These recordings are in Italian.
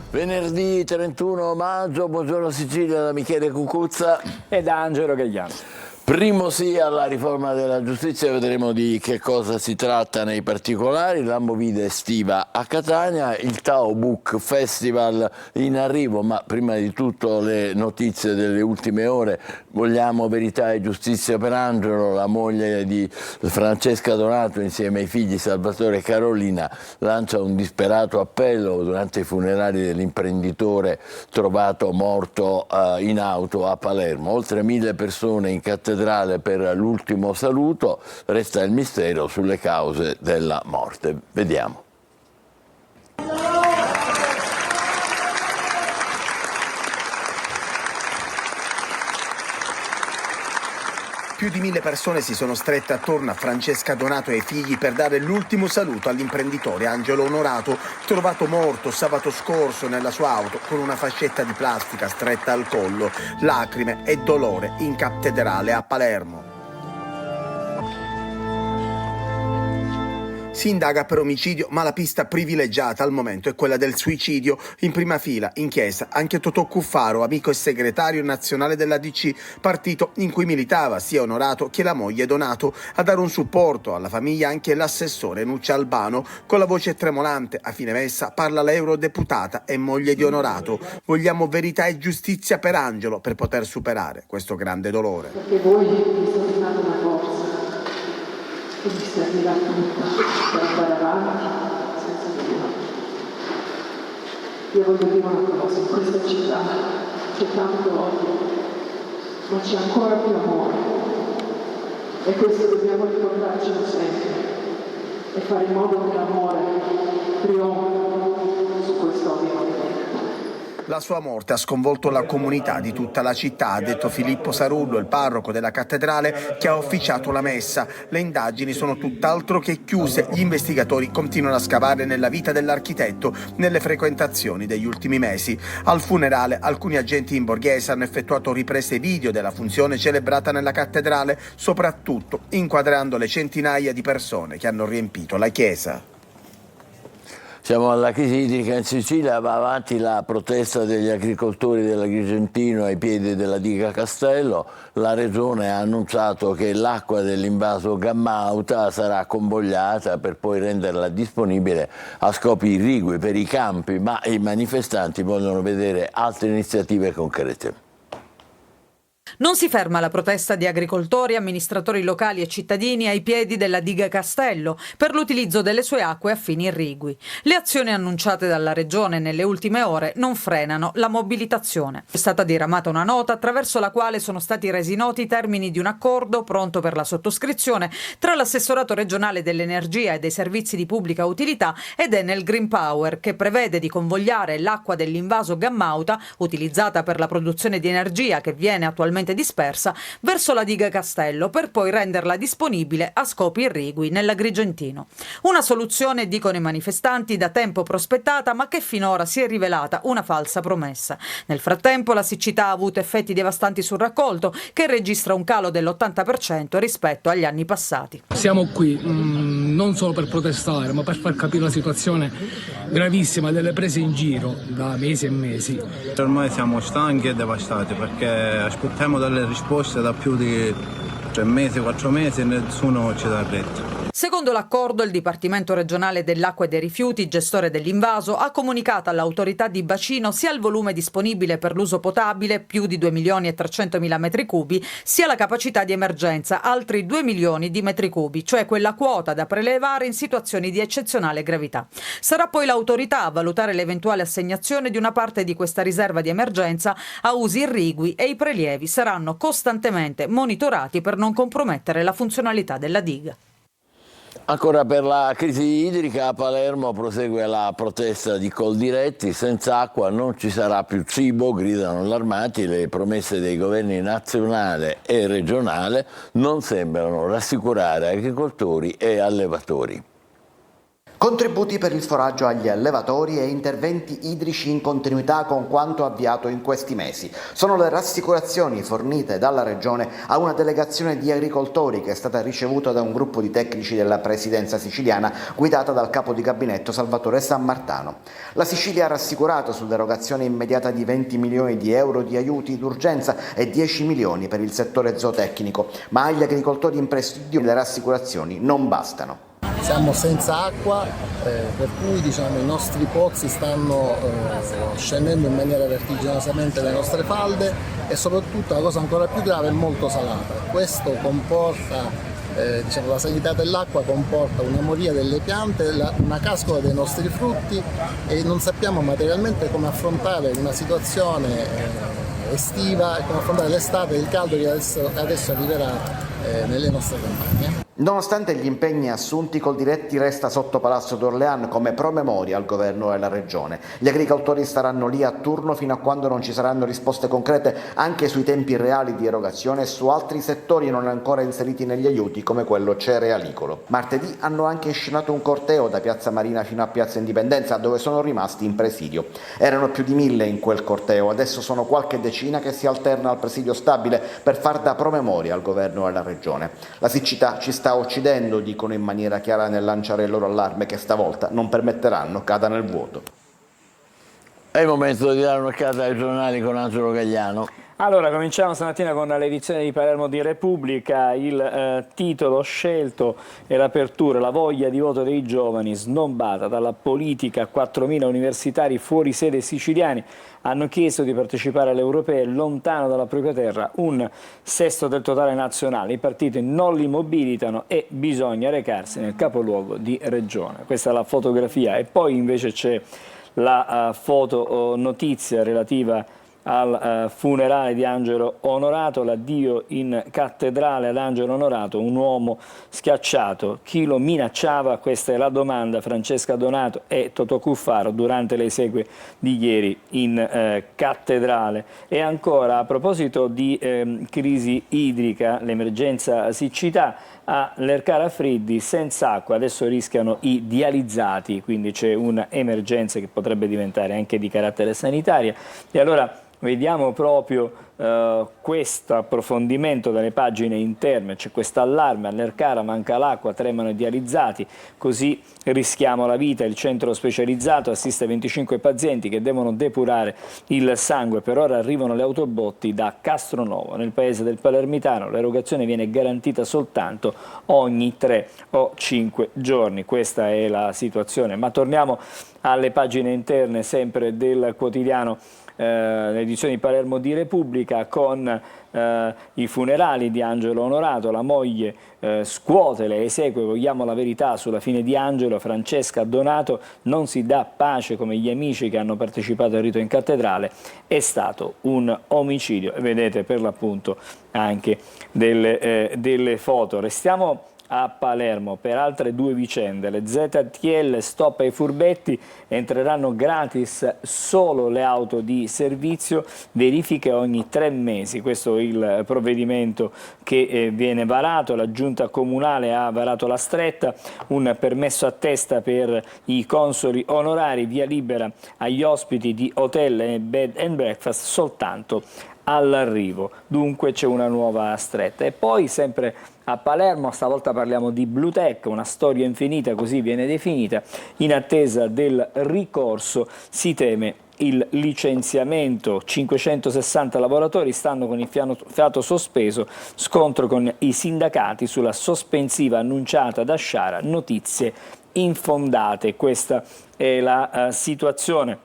Venerdì 31 maggio, buongiorno Sicilia da Michele Cucuzza e da Angelo Gagliano. Primo sì alla riforma della giustizia, vedremo di che cosa si tratta nei particolari, la movida estiva a Catania, il Tao Book Festival in arrivo, ma prima di tutto le notizie delle ultime ore. Vogliamo verità e giustizia per Angelo, la moglie di Francesca Donato insieme ai figli Salvatore e Carolina lancia un disperato appello durante i funerali dell'imprenditore trovato morto in auto a Palermo. Oltre 1000 persone in cattedrale per l'ultimo saluto, resta il mistero sulle cause della morte. Vediamo. Più di 1000 persone si sono strette attorno a Francesca Donato e ai figli per dare l'ultimo saluto all'imprenditore Angelo Onorato, trovato morto sabato scorso nella sua auto con una fascetta di plastica stretta al collo, lacrime e dolore in cattedrale a Palermo. Si indaga per omicidio, ma la pista privilegiata al momento è quella del suicidio. In prima fila, in chiesa, anche Totò Cuffaro, amico e segretario nazionale della DC, partito in cui militava sia Onorato che la moglie Donato. A dare un supporto alla famiglia anche l'assessore Nuccia Albano. Con la voce tremolante, a fine messa, parla l'eurodeputata e moglie di Onorato. Vogliamo verità e giustizia per Angelo per poter superare questo grande dolore. Perché voi mi state dando una forza che mi servirà tutta per andare avanti senza di voi. Io voglio dire una cosa, in questa città c'è tanto odio, ma c'è ancora più amore. E questo dobbiamo ricordarcelo sempre e fare in modo che l'amore trionfi su questo odio. La sua morte ha sconvolto la comunità di tutta la città, ha detto Filippo Sarullo, il parroco della cattedrale che ha officiato la messa. Le indagini sono tutt'altro che chiuse, gli investigatori continuano a scavare nella vita dell'architetto, nelle frequentazioni degli ultimi mesi. Al funerale alcuni agenti in borghese hanno effettuato riprese video della funzione celebrata nella cattedrale, soprattutto inquadrando le centinaia di persone che hanno riempito la chiesa. Siamo alla crisi idrica in Sicilia, va avanti la protesta degli agricoltori dell'Agrigentino ai piedi della diga Castello. La regione ha annunciato che l'acqua dell'invaso Gammauta sarà convogliata per poi renderla disponibile a scopi irrigui per i campi, ma i manifestanti vogliono vedere altre iniziative concrete. Non si ferma la protesta di agricoltori, amministratori locali e cittadini ai piedi della diga Castello per l'utilizzo delle sue acque a fini irrigui. Le azioni annunciate dalla Regione nelle ultime ore non frenano la mobilitazione. È stata diramata una nota attraverso la quale sono stati resi noti i termini di un accordo pronto per la sottoscrizione tra l'Assessorato regionale dell'energia e dei servizi di pubblica utilità ed Enel Green Power, che prevede di convogliare l'acqua dell'invaso Gammauta, utilizzata per la produzione di energia che viene attualmente dispersa, verso la diga Castello per poi renderla disponibile a scopi irrigui nell'Agrigentino. Una soluzione, dicono i manifestanti, da tempo prospettata ma che finora si è rivelata una falsa promessa. Nel frattempo la siccità ha avuto effetti devastanti sul raccolto, che registra un calo dell'80% rispetto agli anni passati. Siamo qui non solo per protestare ma per far capire la situazione gravissima delle prese in giro da mesi e mesi. Ormai siamo stanchi e devastati perché aspettiamo delle risposte da più di 3 mesi, 4 mesi e nessuno ci dà retta. Secondo l'accordo, il Dipartimento regionale dell'acqua e dei rifiuti, gestore dell'invaso, ha comunicato all'autorità di bacino sia il volume disponibile per l'uso potabile, più di 2.300.000 metri cubi, sia la capacità di emergenza, altri 2 milioni di metri cubi, cioè quella quota da prelevare in situazioni di eccezionale gravità. Sarà poi l'autorità a valutare l'eventuale assegnazione di una parte di questa riserva di emergenza a usi irrigui e i prelievi saranno costantemente monitorati per non compromettere la funzionalità della diga. Ancora per la crisi idrica a Palermo prosegue la protesta di Coldiretti, senza acqua non ci sarà più cibo, gridano allarmati, le promesse dei governi nazionale e regionale non sembrano rassicurare agricoltori e allevatori. Contributi per il foraggio agli allevatori e interventi idrici in continuità con quanto avviato in questi mesi. Sono le rassicurazioni fornite dalla Regione a una delegazione di agricoltori che è stata ricevuta da un gruppo di tecnici della Presidenza siciliana guidata dal capo di gabinetto Salvatore Sammartano. La Sicilia ha rassicurato sull'erogazione immediata di 20 milioni di euro di aiuti d'urgenza e 10 milioni per il settore zootecnico, ma agli agricoltori in presidio le rassicurazioni non bastano. Siamo senza acqua, per cui i nostri pozzi stanno scendendo in maniera vertiginosamente le nostre falde e soprattutto la cosa ancora più grave è molto salata. Questo comporta, la salinità dell'acqua comporta una moria delle piante, una cascola dei nostri frutti e non sappiamo materialmente come affrontare una situazione estiva e come affrontare l'estate e il caldo che adesso arriverà nelle nostre campagne. Nonostante gli impegni assunti, Coldiretti resta sotto Palazzo d'Orléans come promemoria al governo e alla regione. Gli agricoltori staranno lì a turno fino a quando non ci saranno risposte concrete anche sui tempi reali di erogazione e su altri settori non ancora inseriti negli aiuti come quello cerealicolo. Martedì hanno anche inscenato un corteo da Piazza Marina fino a Piazza Indipendenza, dove sono rimasti in presidio. Erano più di 1000 in quel corteo, adesso sono qualche decina che si alterna al presidio stabile per far da promemoria al governo e alla regione. La siccità ci sta uccidendo, dicono in maniera chiara nel lanciare il loro allarme che stavolta non permetteranno cada nel vuoto. È il momento di dare un'occhiata ai giornali con Angelo Gagliano. Allora, cominciamo stamattina con l'edizione di Palermo di Repubblica. Il titolo scelto è l'apertura, la voglia di voto dei giovani snobbata dalla politica. 4.000 universitari fuori sede siciliani hanno chiesto di partecipare alle europee lontano dalla propria terra, un sesto del totale nazionale. I partiti non li mobilitano e bisogna recarsi nel capoluogo di regione. Questa è la fotografia e poi invece c'è la foto notizia relativa al funerale di Angelo Onorato, l'addio in cattedrale ad Angelo Onorato, un uomo schiacciato, chi lo minacciava? Questa è la domanda. Francesca Donato e Totò Cuffaro durante le esequie di ieri in cattedrale. E ancora a proposito di crisi idrica, l'emergenza siccità, a Lercara Friddi senza acqua adesso rischiano i dializzati, quindi c'è un'emergenza che potrebbe diventare anche di carattere sanitario. E allora vediamo proprio questo approfondimento dalle pagine interne. C'è questo allarme: a Lercara manca l'acqua, tremano i dializzati, così rischiamo la vita. Il centro specializzato assiste 25 pazienti che devono depurare il sangue. Per ora arrivano le autobotti da Castronovo. Nel paese del Palermitano l'erogazione viene garantita soltanto ogni 3 o 5 giorni. Questa è la situazione. Ma torniamo alle pagine interne sempre del quotidiano, l'edizione di Palermo di Repubblica, con i funerali di Angelo Onorato. La moglie scuote le esequie, vogliamo la verità sulla fine di Angelo. Francesca Donato: non si dà pace come gli amici che hanno partecipato al rito in cattedrale, è stato un omicidio. E vedete per l'appunto anche delle foto. Restiamo a Palermo per altre due vicende. Le ZTL stop ai furbetti, entreranno gratis solo le auto di servizio, verifiche ogni 3 mesi. Questo è il provvedimento che viene varato. La giunta comunale ha varato la stretta, un permesso a testa per i consoli onorari, via libera agli ospiti di hotel e bed and breakfast soltanto all'arrivo. Dunque c'è una nuova stretta. E poi sempre a Palermo, stavolta parliamo di Bluetech, una storia infinita, così viene definita. In attesa del ricorso si teme il licenziamento. 560 lavoratori stanno con il fiato sospeso, scontro con i sindacati sulla sospensiva annunciata da Sciara, notizie infondate. Questa è la situazione.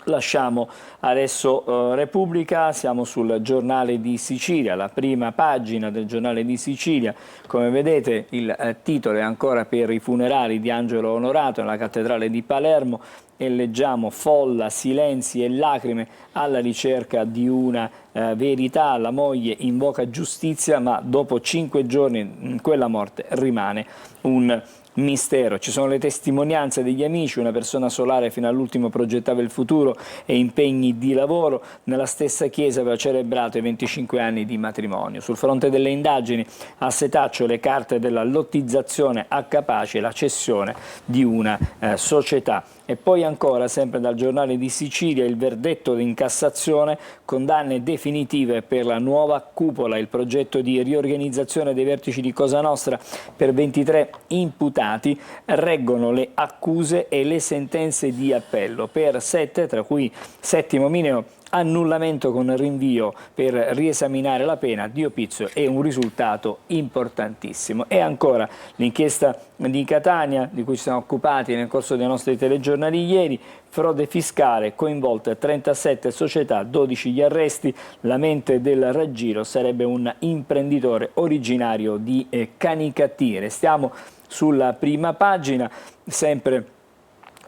Lasciamo adesso Repubblica, siamo sul Giornale di Sicilia, la prima pagina del Giornale di Sicilia. Come vedete il titolo è ancora per i funerali di Angelo Onorato nella cattedrale di Palermo. e leggiamo: folla, silenzi e lacrime alla ricerca di una verità. La moglie invoca giustizia, ma dopo 5 giorni quella morte rimane un mistero. Ci sono le testimonianze degli amici: una persona solare fino all'ultimo progettava il futuro e impegni di lavoro. Nella stessa chiesa aveva celebrato i 25 anni di matrimonio. Sul fronte delle indagini, a setaccio le carte della lottizzazione a Capaci e la cessione di una società. E poi ancora, sempre dal Giornale di Sicilia, il verdetto in Cassazione: condanne definitive per la nuova cupola. Il progetto di riorganizzazione dei vertici di Cosa Nostra per 23 imputati reggono le accuse e le sentenze di appello. Per 7, tra cui Settimo Mineo, annullamento con rinvio per riesaminare la pena di Opizio è un risultato importantissimo. E ancora l'inchiesta di Catania, di cui ci siamo occupati nel corso dei nostri telegiornali ieri: frode fiscale, coinvolte 37 società, 12 gli arresti. La mente del raggiro sarebbe un imprenditore originario di Canicattì. Restiamo sulla prima pagina, sempre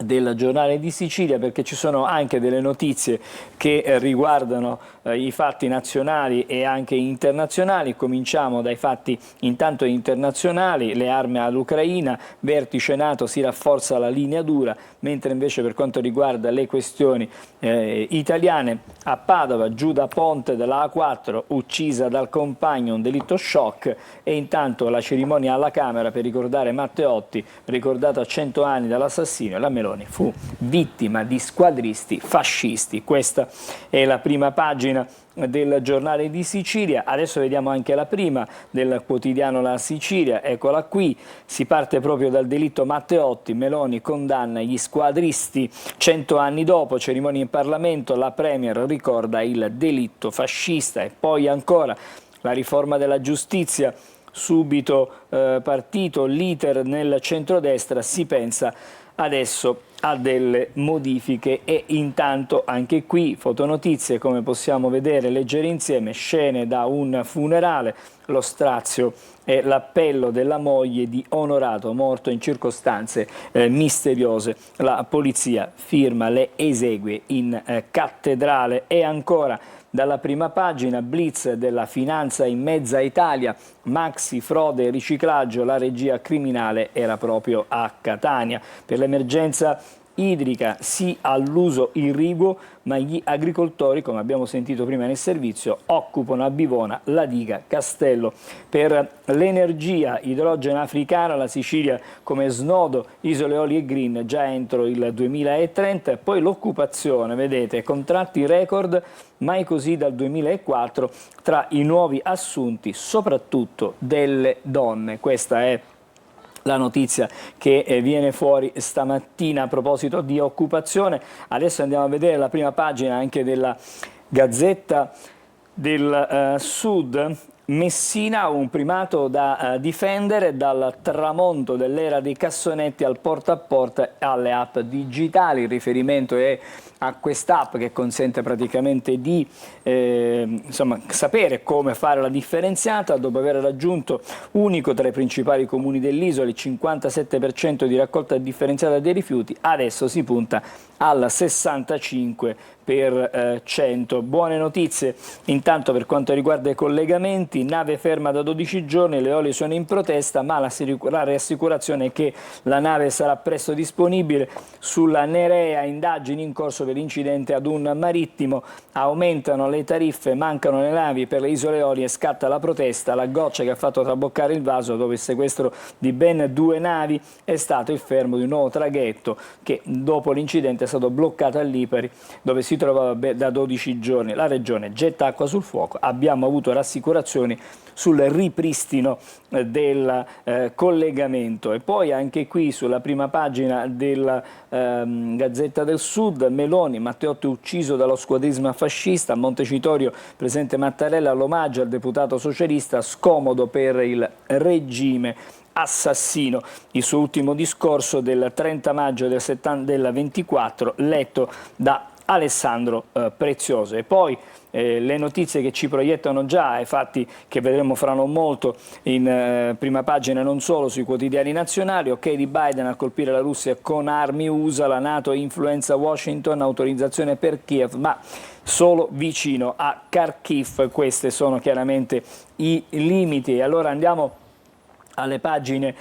del Giornale di Sicilia, perché ci sono anche delle notizie che riguardano i fatti nazionali e anche internazionali. Cominciamo dai fatti intanto internazionali: le armi all'Ucraina, vertice NATO, si rafforza la linea dura, mentre invece per quanto riguarda le questioni italiane, a Padova Giuda Ponte della A4 uccisa dal compagno, un delitto shock. E intanto la cerimonia alla Camera per ricordare Matteotti, ricordato a 100 anni dall'assassinio, la Meloni fu vittima di squadristi fascisti. Questa è la prima pagina del Giornale di Sicilia. Adesso vediamo anche la prima del quotidiano La Sicilia, eccola qui. Si parte proprio dal delitto Matteotti: Meloni condanna gli squadristi. 100 anni dopo, cerimonia in Parlamento, la Premier ricorda il delitto fascista. E poi ancora la riforma della giustizia, subito partito l'iter nel centrodestra, si pensa adesso a delle modifiche. E intanto anche qui fotonotizie, come possiamo vedere, leggere insieme: scene da un funerale, lo strazio e l'appello della moglie di Onorato, morto in circostanze misteriose. La polizia firma le esequie in cattedrale. E ancora dalla prima pagina, blitz della finanza in mezza Italia: maxi, frode e riciclaggio, la regia criminale era proprio a Catania. Per l'emergenza idrica sì all'uso irriguo, ma gli agricoltori, come abbiamo sentito prima nel servizio, occupano a Bivona la diga Castello. Per l'energia, idrogeno africana, la Sicilia come snodo, isole Eolie e Green già entro il 2030. E poi l'occupazione, vedete, contratti record, mai così dal 2004, tra i nuovi assunti soprattutto delle donne. Questa è la notizia che viene fuori stamattina a proposito di occupazione. Adesso andiamo a vedere la prima pagina anche della Gazzetta del Sud. Messina, un primato da difendere, dal tramonto dell'era dei cassonetti al porta a porta alle app digitali. Il riferimento è a quest'app che consente praticamente di sapere come fare la differenziata. Dopo aver raggiunto unico tra i principali comuni dell'isola, il 57% di raccolta differenziata dei rifiuti, adesso si punta al 65%. Buone notizie intanto per quanto riguarda i collegamenti: nave ferma da 12 giorni, le Eolie sono in protesta, ma la rassicurazione è che la nave sarà presto disponibile. Sulla Nerea, indagini in corso per incidente ad un marittimo, aumentano le tariffe, mancano le navi per le isole Eolie, scatta la protesta. La goccia che ha fatto traboccare il vaso, dopo il sequestro di ben 2 navi, è stato il fermo di un nuovo traghetto che dopo l'incidente è stato bloccato a Lipari, dove si trovava da 12 giorni. La regione getta acqua sul fuoco, abbiamo avuto rassicurazioni sul ripristino del collegamento. E poi anche qui sulla prima pagina della Gazzetta del Sud: Meloni, Matteotti ucciso dallo squadrismo fascista. A Montecitorio presente Mattarella all'omaggio al deputato socialista, scomodo per il regime assassino. Il suo ultimo discorso del 30 maggio del 24, letto da Alessandro Prezioso. E poi le notizie che ci proiettano già, ai fatti che vedremo fra non molto in prima pagina non solo sui quotidiani nazionali. Ok di Biden a colpire la Russia con armi USA, la NATO influenza Washington, autorizzazione per Kiev, ma solo vicino a Kharkiv. Questi sono chiaramente i limiti. E allora andiamo alle pagine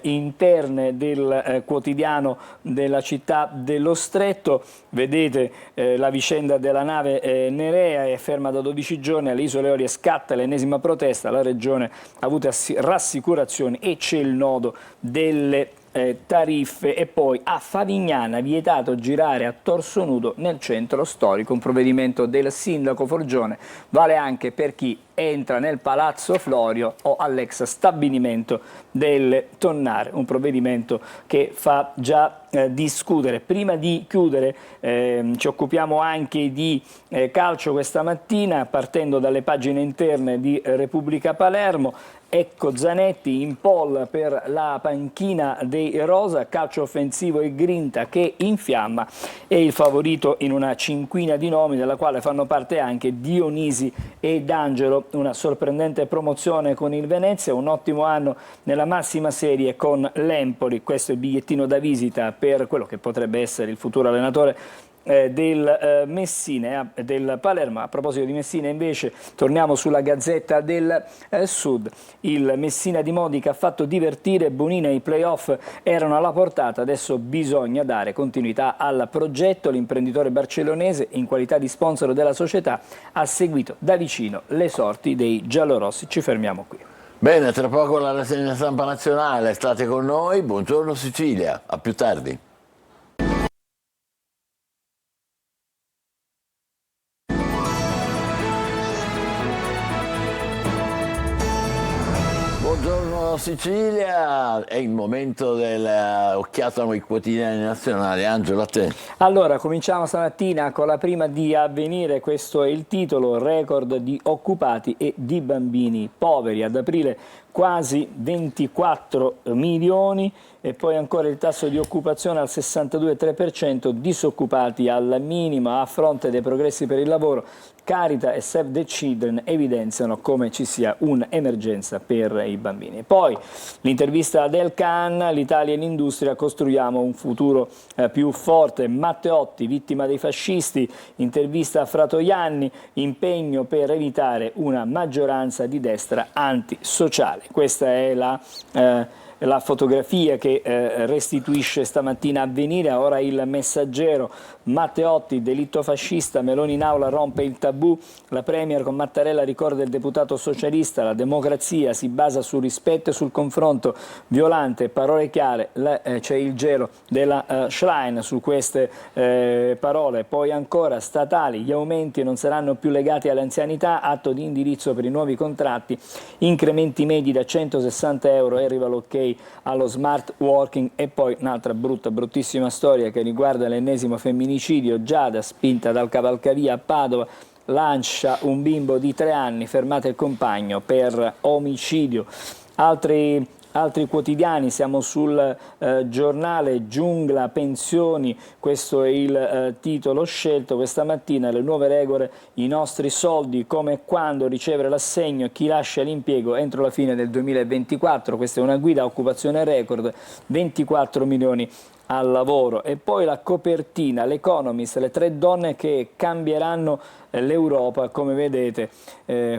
interne del quotidiano della città dello Stretto. Vedete la vicenda della nave Nerea, è ferma da 12 giorni alle Isole Olie, scatta l'ennesima protesta, la regione ha avuto rassicurazioni e c'è il nodo delle tariffe. E poi a Favignana vietato girare a torso nudo nel centro storico, un provvedimento del sindaco Forgione, vale anche per chi entra nel Palazzo Florio o all'ex stabilimento delle Tonnare, un provvedimento che fa già discutere. Prima di chiudere ci occupiamo anche di calcio questa mattina, partendo dalle pagine interne di Repubblica Palermo. Ecco Zanetti in pole per la panchina dei rosa, calcio offensivo e grinta che infiamma, è il favorito in una cinquina di nomi della quale fanno parte anche Dionisi e D'Angelo. Una sorprendente promozione con il Venezia, un ottimo anno nella massima serie con l'Empoli. Questo è il bigliettino da visita per quello che potrebbe essere il futuro allenatore del Messina, del Palermo. A proposito di Messina invece torniamo sulla Gazzetta del Sud. Il Messina di Modica ha fatto divertire Bonina, i playoff erano alla portata, adesso bisogna dare continuità al progetto. L'imprenditore barcellonese, in qualità di sponsor della società, ha seguito da vicino le sorti dei giallorossi. Ci fermiamo qui. Bene, tra poco la rassegna stampa nazionale, state con noi, buongiorno Sicilia, a più tardi. Buongiorno Sicilia, è il momento dell'occhiata ai quotidiani nazionali. Angelo, a te. Allora, cominciamo stamattina con la prima di Avvenire, questo è il titolo: record di occupati e di bambini poveri. Ad aprile quasi 24 milioni e poi ancora il tasso di occupazione al 62,3%, disoccupati al minimo. A fronte dei progressi per il lavoro, Carita e Save the Children evidenziano come ci sia un'emergenza per i bambini. Poi l'intervista del CAN, l'Italia in industria, costruiamo un futuro più forte. Matteotti, vittima dei fascisti, intervista a Fratoianni, impegno per evitare una maggioranza di destra antisociale. Questa è la fotografia che restituisce stamattina Avvenire. Ora il Messaggero: Matteotti, delitto fascista, Meloni in aula rompe il tabù, la Premier con Mattarella ricorda il deputato socialista, la democrazia si basa sul rispetto e sul confronto, Violante, parole chiare, c'è il gelo della Schlein su queste parole. Poi ancora statali, gli aumenti non saranno più legati all'anzianità, atto di indirizzo per i nuovi contratti, incrementi medi da 160 euro e arriva l'ok allo smart working. E poi un'altra bruttissima storia che riguarda l'ennesimo femminicidio. Giada, spinta dal cavalcavia a Padova, lancia un bimbo di 3 anni, fermata il compagno per omicidio. Altri quotidiani, siamo sul giornale Giungla pensioni, questo è il titolo scelto questa mattina: le nuove regole, i nostri soldi, come e quando ricevere l'assegno, chi lascia l'impiego entro la fine del 2024, questa è una guida a occupazione record, 24 milioni al lavoro. E poi la copertina, l'Economist, le 3 donne che cambieranno l'Europa. Come vedete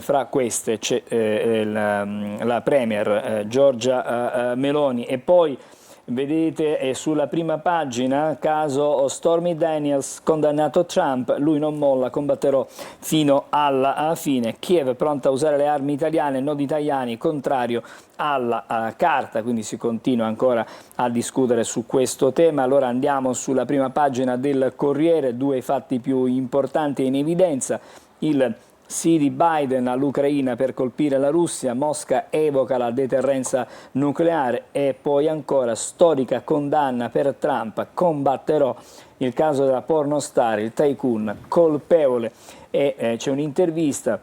fra queste c'è la Premier Giorgia Meloni. E poi vedete sulla prima pagina caso Stormy Daniels, condannato Trump, lui non molla, combatterò fino alla fine. Kiev pronta a usare le armi italiane, nodi italiani, contrario alla carta, quindi si continua ancora a discutere su questo tema. Allora andiamo sulla prima pagina del Corriere, 2 fatti più importanti in evidenza: il sì di Biden all'Ucraina per colpire la Russia, Mosca evoca la deterrenza nucleare. E poi ancora storica condanna per Trump, combatterò, il caso della pornostar, il tycoon colpevole. E c'è un'intervista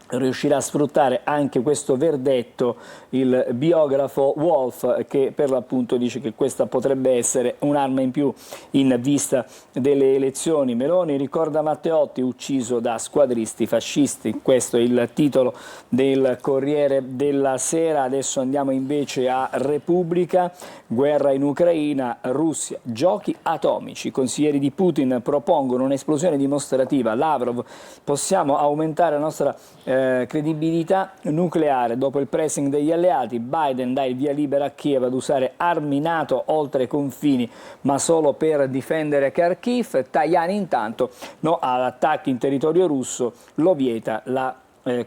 riuscirà a sfruttare anche questo verdetto il biografo Wolf, che per l'appunto dice che questa potrebbe essere un'arma in più in vista delle elezioni. Meloni ricorda Matteotti ucciso da squadristi fascisti, questo è il titolo del Corriere della Sera. Adesso andiamo invece a Repubblica. Guerra in Ucraina, Russia, giochi atomici. I consiglieri di Putin propongono un'esplosione dimostrativa. Lavrov, possiamo aumentare la nostra credibilità nucleare. Dopo il pressing degli alleati, Biden dà il via libera a Kiev ad usare armi NATO oltre i confini, ma solo per difendere Kharkiv. Tajani intanto no ad attacchi in territorio russo, lo vieta la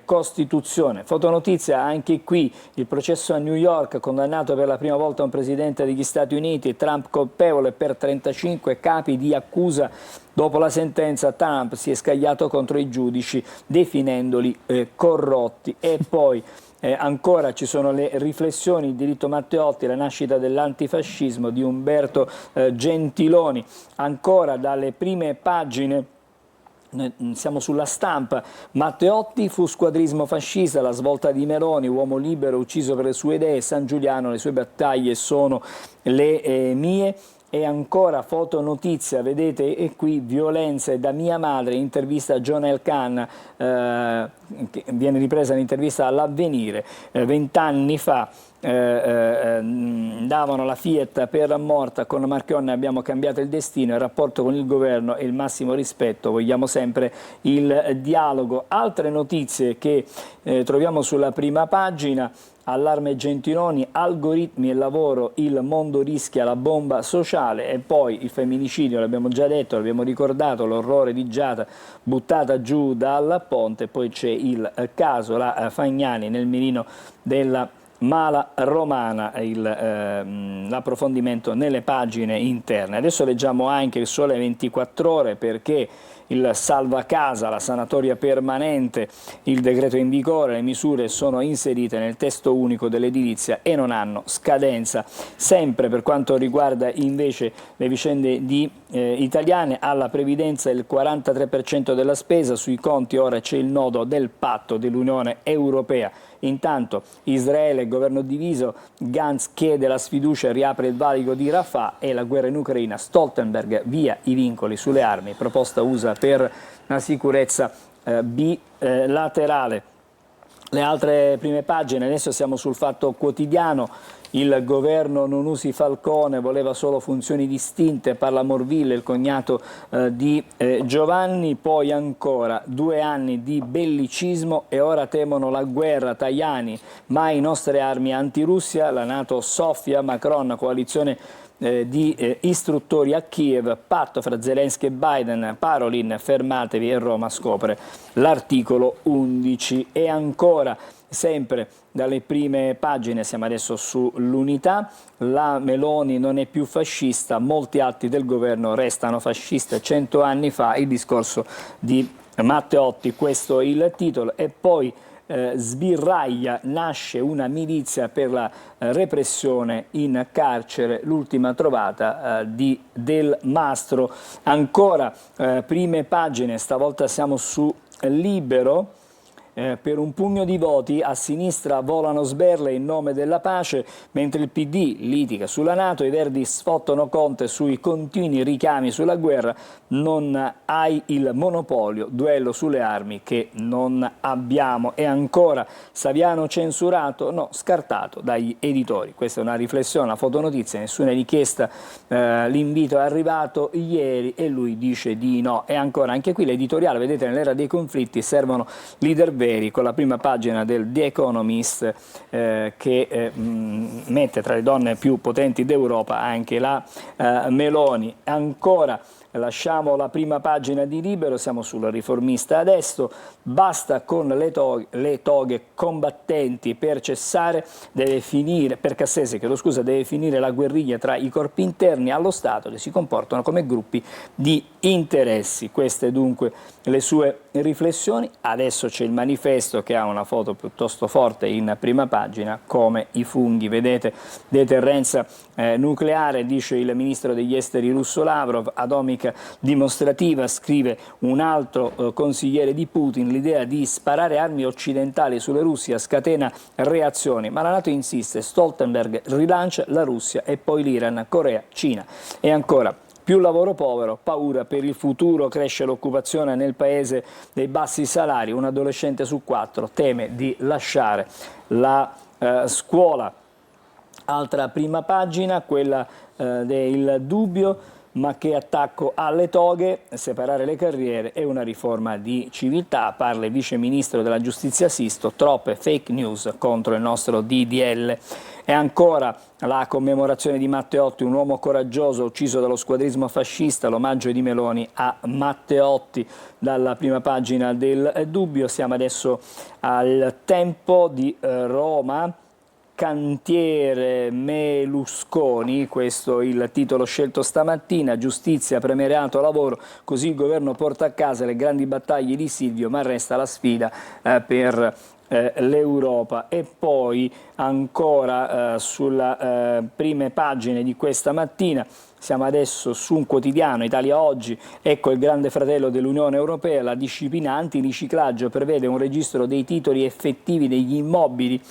Costituzione. Fotonotizia anche qui, il processo a New York, condannato per la prima volta un presidente degli Stati Uniti, Trump colpevole per 35 capi di accusa. Dopo la sentenza Trump si è scagliato contro i giudici definendoli corrotti. E poi ancora ci sono le riflessioni, il diritto Matteotti, la nascita dell'antifascismo di Umberto Gentiloni. Ancora dalle prime pagine, siamo sulla Stampa. Matteotti fu squadrismo fascista, la svolta di Meloni, uomo libero ucciso per le sue idee, San Giuliano, le sue battaglie sono le mie. E ancora fotonotizia, vedete, e qui violenze da mia madre, intervista a John L. Khan, che viene ripresa l'intervista all'Avvenire. 20 anni fa davano la Fiat per morta, con Marchionne abbiamo cambiato il destino, il rapporto con il governo e il massimo rispetto, vogliamo sempre il dialogo. Altre notizie che troviamo sulla prima pagina: allarme Gentiloni, algoritmi e lavoro, il mondo rischia la bomba sociale. E poi il femminicidio, l'abbiamo già detto, l'abbiamo ricordato, l'orrore di Giada buttata giù dal ponte. Poi c'è il caso, la Fagnani nel mirino della Mala Romana, l'approfondimento nelle pagine interne. Adesso leggiamo anche il Sole 24 Ore, perché il salva casa, la sanatoria permanente, il decreto in vigore, le misure sono inserite nel testo unico dell'edilizia e non hanno scadenza. Sempre per quanto riguarda invece le vicende di italiane, alla previdenza il 43% della spesa, sui conti ora c'è il nodo del patto dell'Unione Europea. Intanto Israele, governo diviso, Gantz chiede la sfiducia, riapre il valico di Rafah, e la guerra in Ucraina, Stoltenberg via i vincoli sulle armi, proposta USA per una sicurezza bilaterale. Le altre prime pagine, adesso siamo sul Fatto Quotidiano. Il governo non usi Falcone, voleva solo funzioni distinte, parla Morville, il cognato di Giovanni. Poi ancora 2 anni di bellicismo e ora temono la guerra, Tajani, mai nostre armi anti-Russia, la NATO soffia, Macron, coalizione di istruttori a Kiev, patto fra Zelensky e Biden, Parolin, fermatevi, e Roma scopre l'articolo 11. E ancora, sempre dalle prime pagine, siamo adesso sull'Unità, la Meloni non è più fascista, molti atti del governo restano fascisti. 100 anni fa, il discorso di Matteotti, questo è il titolo. E poi sbirraglia, nasce una milizia per la repressione in carcere, l'ultima trovata di Del Mastro. Ancora prime pagine, stavolta siamo su Libero. Per un pugno di voti a sinistra volano sberle in nome della pace, mentre il PD litiga sulla NATO, i Verdi sfottano Conte sui continui richiami sulla guerra. Non hai il monopolio, duello sulle armi che non abbiamo. E ancora, Saviano censurato? No, scartato dagli editori. Questa è una riflessione, una fotonotizia, nessuna richiesta, l'invito è arrivato ieri e lui dice di no. E ancora, anche qui l'editoriale, vedete, nell'era dei conflitti servono leader veri, con la prima pagina del The Economist che mette tra le donne più potenti d'Europa anche la Meloni. Ancora, lasciamo la prima pagina di Libero, siamo sul Riformista adesso. Basta con le toghe combattenti, per cessare deve finire, per Cassese chiedo scusa, deve finire la guerriglia tra i corpi interni allo Stato che si comportano come gruppi di interessi. Queste dunque le sue riflessioni. Adesso c'è il Manifesto che ha una foto piuttosto forte in prima pagina, come i funghi, vedete, deterrenza nucleare, dice il ministro degli esteri russo Lavrov, atomica tecnica dimostrativa, scrive un altro consigliere di Putin, l'idea di sparare armi occidentali sulla Russia scatena reazioni, ma la NATO insiste, Stoltenberg rilancia la Russia e poi l'Iran, Corea, Cina e ancora. Più lavoro povero, paura per il futuro, cresce l'occupazione nel paese dei bassi salari, un adolescente su 4 teme di lasciare la scuola. Altra prima pagina, quella del dubbio, ma che attacco alle toghe, separare le carriere e una riforma di civiltà, parla il vice ministro della giustizia Sisto, troppe fake news contro il nostro DDL. E ancora la commemorazione di Matteotti, un uomo coraggioso ucciso dallo squadrismo fascista, l'omaggio di Meloni a Matteotti dalla prima pagina del Dubbio. Siamo adesso al Tempo di Roma. Cantiere Melusconi, questo il titolo scelto stamattina, giustizia, premierato, lavoro, così il governo porta a casa le grandi battaglie di Silvio, ma resta la sfida per l'Europa. E poi ancora sulle prime pagine di questa mattina, siamo adesso su un quotidiano, Italia Oggi, ecco il grande fratello dell'Unione Europea, la disciplina antiriciclaggio prevede un registro dei titoli effettivi degli immobili,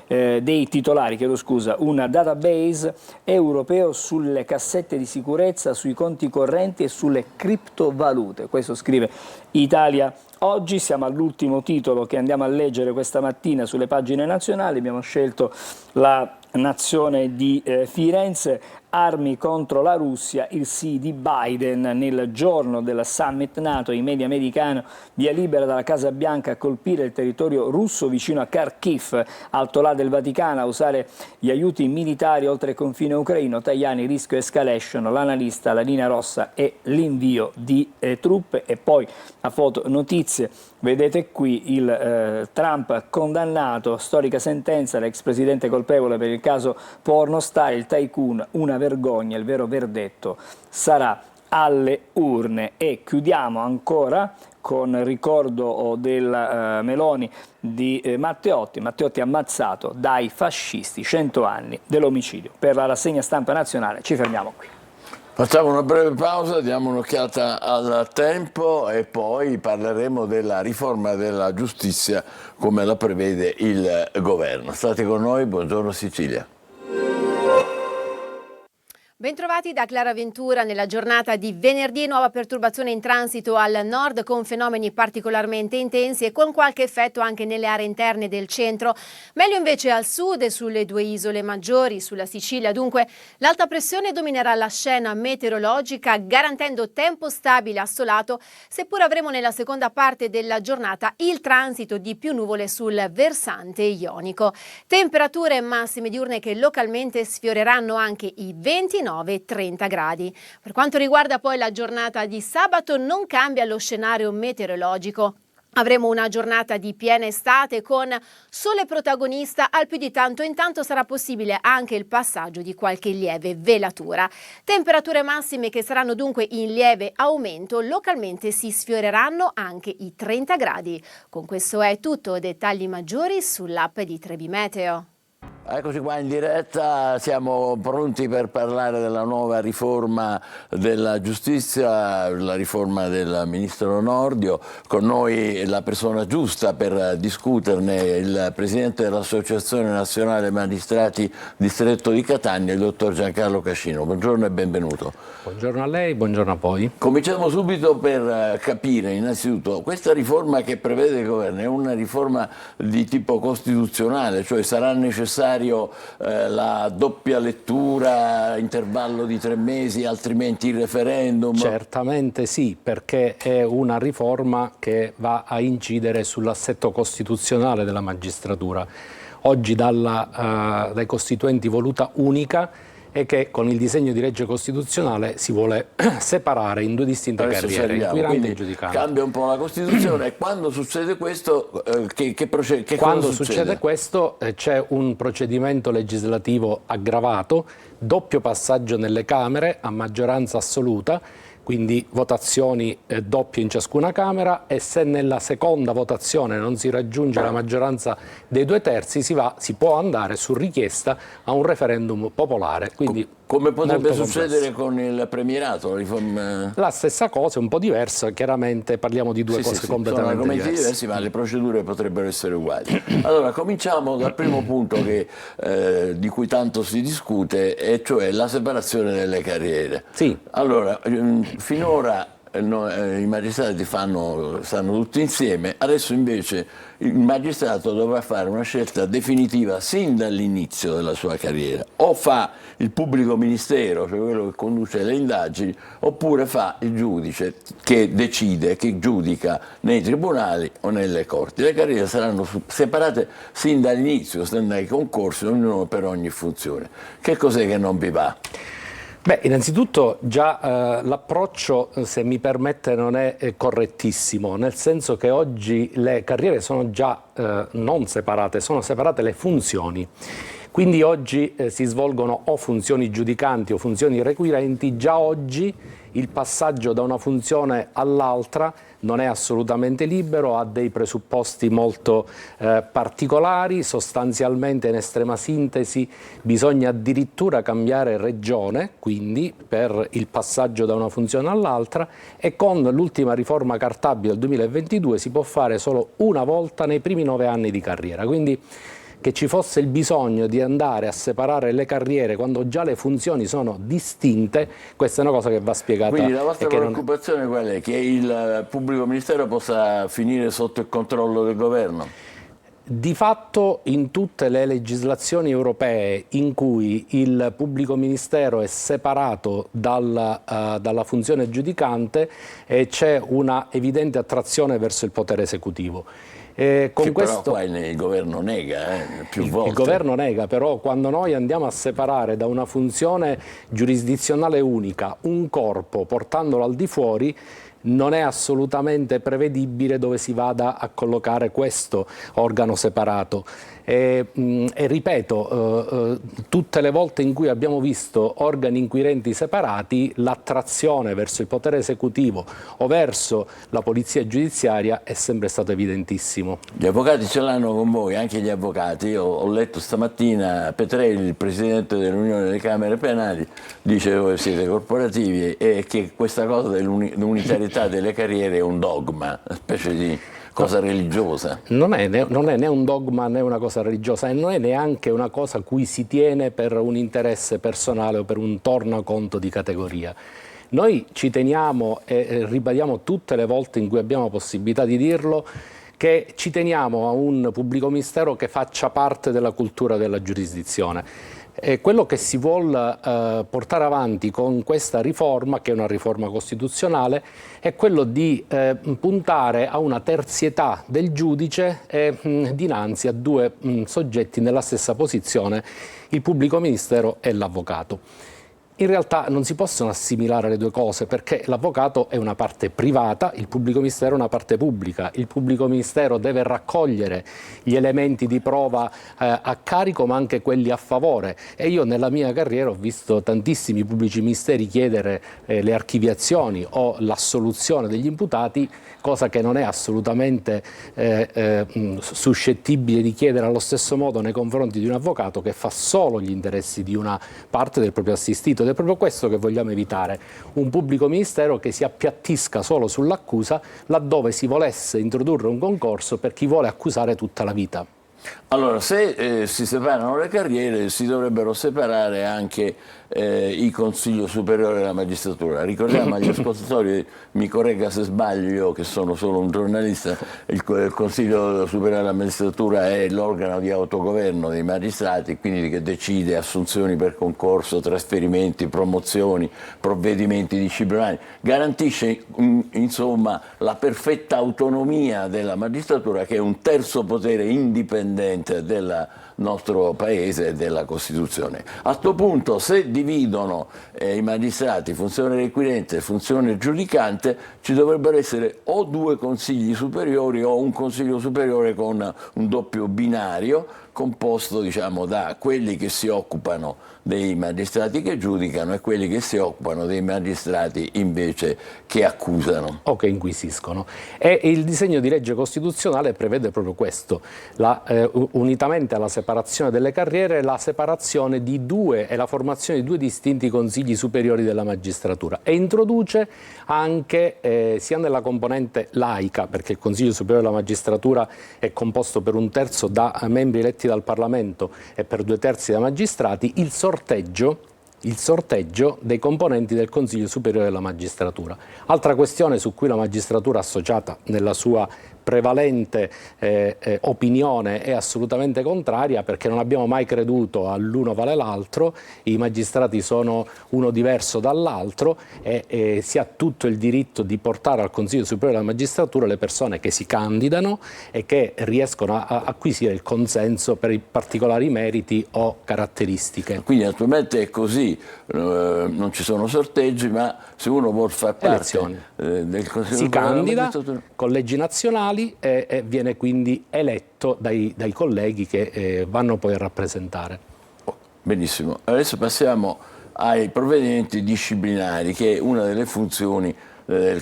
dei titolari, chiedo scusa, un database europeo sulle cassette di sicurezza, sui conti correnti e sulle criptovalute. Questo scrive Italia Oggi. Siamo all'ultimo titolo che andiamo a leggere questa mattina sulle pagine nazionali. Abbiamo scelto la Nazione di Firenze, armi contro la Russia, il sì di Biden nel giorno del summit NATO, i media americani, via libera dalla Casa Bianca a colpire il territorio russo vicino a Kharkiv, alto là del Vaticano a usare gli aiuti militari oltre il confine ucraino, Tajani rischio escalation, l'analista, la linea rossa e l'invio di truppe. E poi a foto notizie, vedete qui il Trump condannato, storica sentenza, l'ex presidente colpevole per il caso Pornostar, il tycoon, una vergogna, il vero verdetto sarà alle urne. E chiudiamo ancora con il ricordo del Meloni di Matteotti ammazzato dai fascisti, 100 anni dell'omicidio. Per la rassegna stampa nazionale ci fermiamo qui. Facciamo una breve pausa, diamo un'occhiata al Tempo e poi parleremo della riforma della giustizia come la prevede il governo. State con noi, buongiorno Sicilia. Bentrovati da Clara Ventura. Nella giornata di venerdì nuova perturbazione in transito al nord con fenomeni particolarmente intensi e con qualche effetto anche nelle aree interne del centro. Meglio invece al sud e sulle due isole maggiori, sulla Sicilia. Dunque l'alta pressione dominerà la scena meteorologica garantendo tempo stabile assolato, seppur avremo nella seconda parte della giornata il transito di più nuvole sul versante ionico. Temperature massime diurne che localmente sfioreranno anche i 29-30 gradi. Per quanto riguarda poi la giornata di sabato non cambia lo scenario meteorologico. Avremo una giornata di piena estate con sole protagonista, al più di tanto in tanto sarà possibile anche il passaggio di qualche lieve velatura. Temperature massime che saranno dunque in lieve aumento, localmente si sfioreranno anche i 30 gradi. Con questo è tutto, dettagli maggiori sull'app di Trebi Meteo. Eccoci qua in diretta, siamo pronti per parlare della nuova riforma della giustizia, la riforma del ministro Nordio. Con noi la persona giusta per discuterne, il presidente dell'Associazione Nazionale Magistrati Distretto di Catania, il dottor Giancarlo Cascino. Buongiorno e benvenuto. Buongiorno a lei, buongiorno a voi. Cominciamo subito per capire innanzitutto, questa riforma che prevede il governo è una riforma di tipo costituzionale, cioè sarà necessario la doppia lettura, intervallo di 3 mesi, altrimenti il referendum? Certamente sì, perché è una riforma che va a incidere sull'assetto costituzionale della magistratura. Oggi dai costituenti voluta unica e che con il disegno di legge costituzionale si vuole separare in 2 distinte carriere, inquirente e giudicante. Cambia un po' la Costituzione e quando succede questo, quando succede questo c'è un procedimento legislativo aggravato, doppio passaggio nelle Camere a maggioranza assoluta, quindi votazioni doppie in ciascuna Camera, e se nella seconda votazione non si raggiunge la maggioranza dei 2/3 si può andare su richiesta a un referendum popolare. Quindi Come potrebbe molto succedere con il premierato? La stessa cosa, un po' diversa, chiaramente parliamo di due cose completamente sono argomenti diverse. diversi, ma le procedure potrebbero essere uguali. Allora, cominciamo dal primo punto di cui tanto si discute, e cioè la separazione delle carriere. Sì. Allora, finora i magistrati stanno tutti insieme, adesso invece il magistrato dovrà fare una scelta definitiva sin dall'inizio della sua carriera: o fa il pubblico ministero, cioè quello che conduce le indagini, oppure fa il giudice che decide, che giudica nei tribunali o nelle corti. Le carriere saranno separate sin dall'inizio, sin dai concorsi, ognuno per ogni funzione. Che cos'è che non vi va? Beh, innanzitutto già l'approccio, se mi permette, non è correttissimo, nel senso che oggi le carriere sono già non separate, sono separate le funzioni. Quindi oggi si svolgono o funzioni giudicanti o funzioni requirenti. Già oggi il passaggio da una funzione all'altra non è assolutamente libero, ha dei presupposti molto particolari. Sostanzialmente, in estrema sintesi, bisogna addirittura cambiare regione, quindi per il passaggio da una funzione all'altra, e con l'ultima riforma Cartabia del 2022 si può fare solo una volta nei primi 9 anni di carriera. Quindi che ci fosse il bisogno di andare a separare le carriere quando già le funzioni sono distinte, questa è una cosa che va spiegata. Quindi la vostra preoccupazione qual è? Che il pubblico ministero possa finire sotto il controllo del governo? Di fatto, in tutte le legislazioni europee in cui il pubblico ministero è separato dalla funzione giudicante, c'è una evidente attrazione verso il potere esecutivo. Con questo, però qua il governo nega più volte. Il governo nega, però quando noi andiamo a separare da una funzione giurisdizionale unica un corpo portandolo al di fuori, non è assolutamente prevedibile dove si vada a collocare questo organo separato. E ripeto, tutte le volte in cui abbiamo visto organi inquirenti separati, l'attrazione verso il potere esecutivo o verso la polizia giudiziaria è sempre stato evidentissimo. Gli avvocati ce l'hanno con voi, anche gli avvocati. Io ho letto stamattina Petrelli, il presidente dell'Unione delle Camere Penali, dice che voi siete corporativi e che questa cosa dell'unitarietà delle carriere è un dogma, una specie di cosa religiosa. Non è né un dogma né una cosa religiosa, e non è neanche una cosa a cui si tiene per un interesse personale o per un tornaconto di categoria. Noi ci teniamo e ribadiamo tutte le volte in cui abbiamo possibilità di dirlo, che ci teniamo a un pubblico ministero che faccia parte della cultura della giurisdizione. Quello che si vuole portare avanti con questa riforma, che è una riforma costituzionale, è quello di puntare a una terzietà del giudice dinanzi a due soggetti nella stessa posizione, il pubblico ministero e l'avvocato. In realtà non si possono assimilare le due cose, perché l'avvocato è una parte privata, il pubblico ministero è una parte pubblica. Il pubblico ministero deve raccogliere gli elementi di prova a carico, ma anche quelli a favore. E io nella mia carriera ho visto tantissimi pubblici ministeri chiedere le archiviazioni o l'assoluzione degli imputati, cosa che non è assolutamente suscettibile di chiedere allo stesso modo nei confronti di un avvocato che fa solo gli interessi di una parte del proprio assistito. Ed è proprio questo che vogliamo evitare, un pubblico ministero che si appiattisca solo sull'accusa laddove si volesse introdurre un concorso per chi vuole accusare tutta la vita. Allora, se si separano le carriere, si dovrebbero separare anche il Consiglio Superiore della Magistratura. Ricordiamo agli ascoltatori, mi corregga se sbaglio, io che sono solo un giornalista, il Consiglio Superiore della Magistratura è l'organo di autogoverno dei magistrati, quindi che decide assunzioni per concorso, trasferimenti, promozioni, provvedimenti disciplinari, garantisce insomma la perfetta autonomia della magistratura, che è un terzo potere indipendente del nostro Paese e della Costituzione. A questo punto, se dividono i magistrati funzione requirente e funzione giudicante, ci dovrebbero essere o due consigli superiori o un consiglio superiore con un doppio binario composto, diciamo, da quelli che si occupano dei magistrati che giudicano e quelli che si occupano dei magistrati invece che accusano o che inquisiscono. E il disegno di legge costituzionale prevede proprio questo, la unitamente alla separazione delle carriere, la separazione di due e la formazione di due distinti consigli superiori della magistratura, e introduce anche sia nella componente laica, perché il Consiglio Superiore della Magistratura è composto per 1/3 da membri eletti dal Parlamento e per 2/3 da magistrati, il sorteggio dei componenti del Consiglio Superiore della Magistratura. Altra questione su cui la magistratura associata nella sua prevalente opinione è assolutamente contraria, perché non abbiamo mai creduto all'uno vale l'altro, i magistrati sono uno diverso dall'altro e si ha tutto il diritto di portare al Consiglio Superiore della Magistratura le persone che si candidano e che riescono a acquisire il consenso per i particolari meriti o caratteristiche. Quindi attualmente è così, non ci sono sorteggi, ma se uno vuol far parte del Consiglio si Superiore candida, della Magistratura, collegi nazionali, e viene quindi eletto dai colleghi che vanno poi a rappresentare. Benissimo, adesso passiamo ai provvedimenti disciplinari, che è una delle funzioni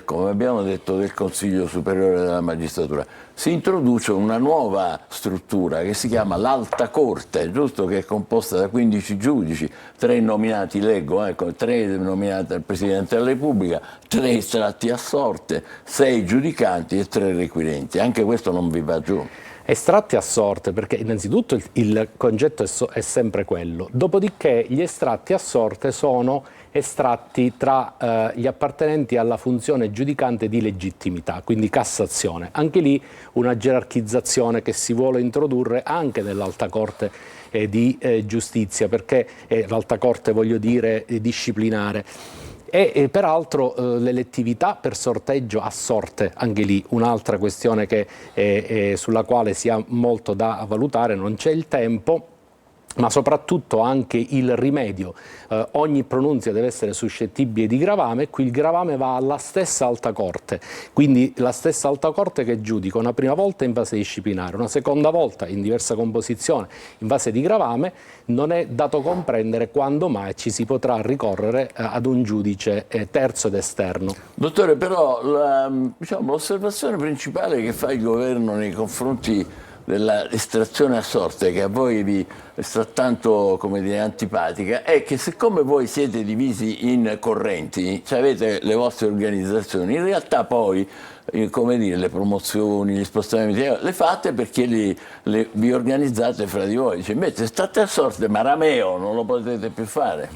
come abbiamo detto, del Consiglio Superiore della Magistratura. Si introduce una nuova struttura che si chiama l'Alta Corte, giusto, che è composta da 15 giudici, 3 nominati, leggo, 3 nominati dal Presidente della Repubblica, 3 estratti a sorte, 6 giudicanti e 3 requirenti. Anche questo non vi va giù. Estratti a sorte, perché innanzitutto il concetto è sempre quello, dopodiché gli estratti a sorte sono estratti tra gli appartenenti alla funzione giudicante di legittimità, quindi Cassazione. Anche lì una gerarchizzazione che si vuole introdurre anche nell'Alta Corte di Giustizia, perché l'Alta Corte, voglio dire, disciplinare. E peraltro l'elettività per sorteggio a sorte, anche lì un'altra questione sulla quale si ha molto da valutare, non c'è il tempo, ma soprattutto anche il rimedio. Ogni pronunzia deve essere suscettibile di gravame, e qui il gravame va alla stessa Alta Corte, quindi la stessa Alta Corte che giudica una prima volta in base disciplinare, una seconda volta in diversa composizione in base di gravame. Non è dato comprendere quando mai ci si potrà ricorrere ad un giudice terzo ed esterno. Dottore, però l'osservazione principale che fa il governo nei confronti dell'estrazione a sorte, che a voi vi sta tanto, come dire, antipatica, è che siccome voi siete divisi in correnti, cioè avete le vostre organizzazioni, in realtà poi come dire, le promozioni, gli spostamenti le fate perché vi organizzate fra di voi. Cioè, invece state a sorte, ma Rameo non lo potete più fare.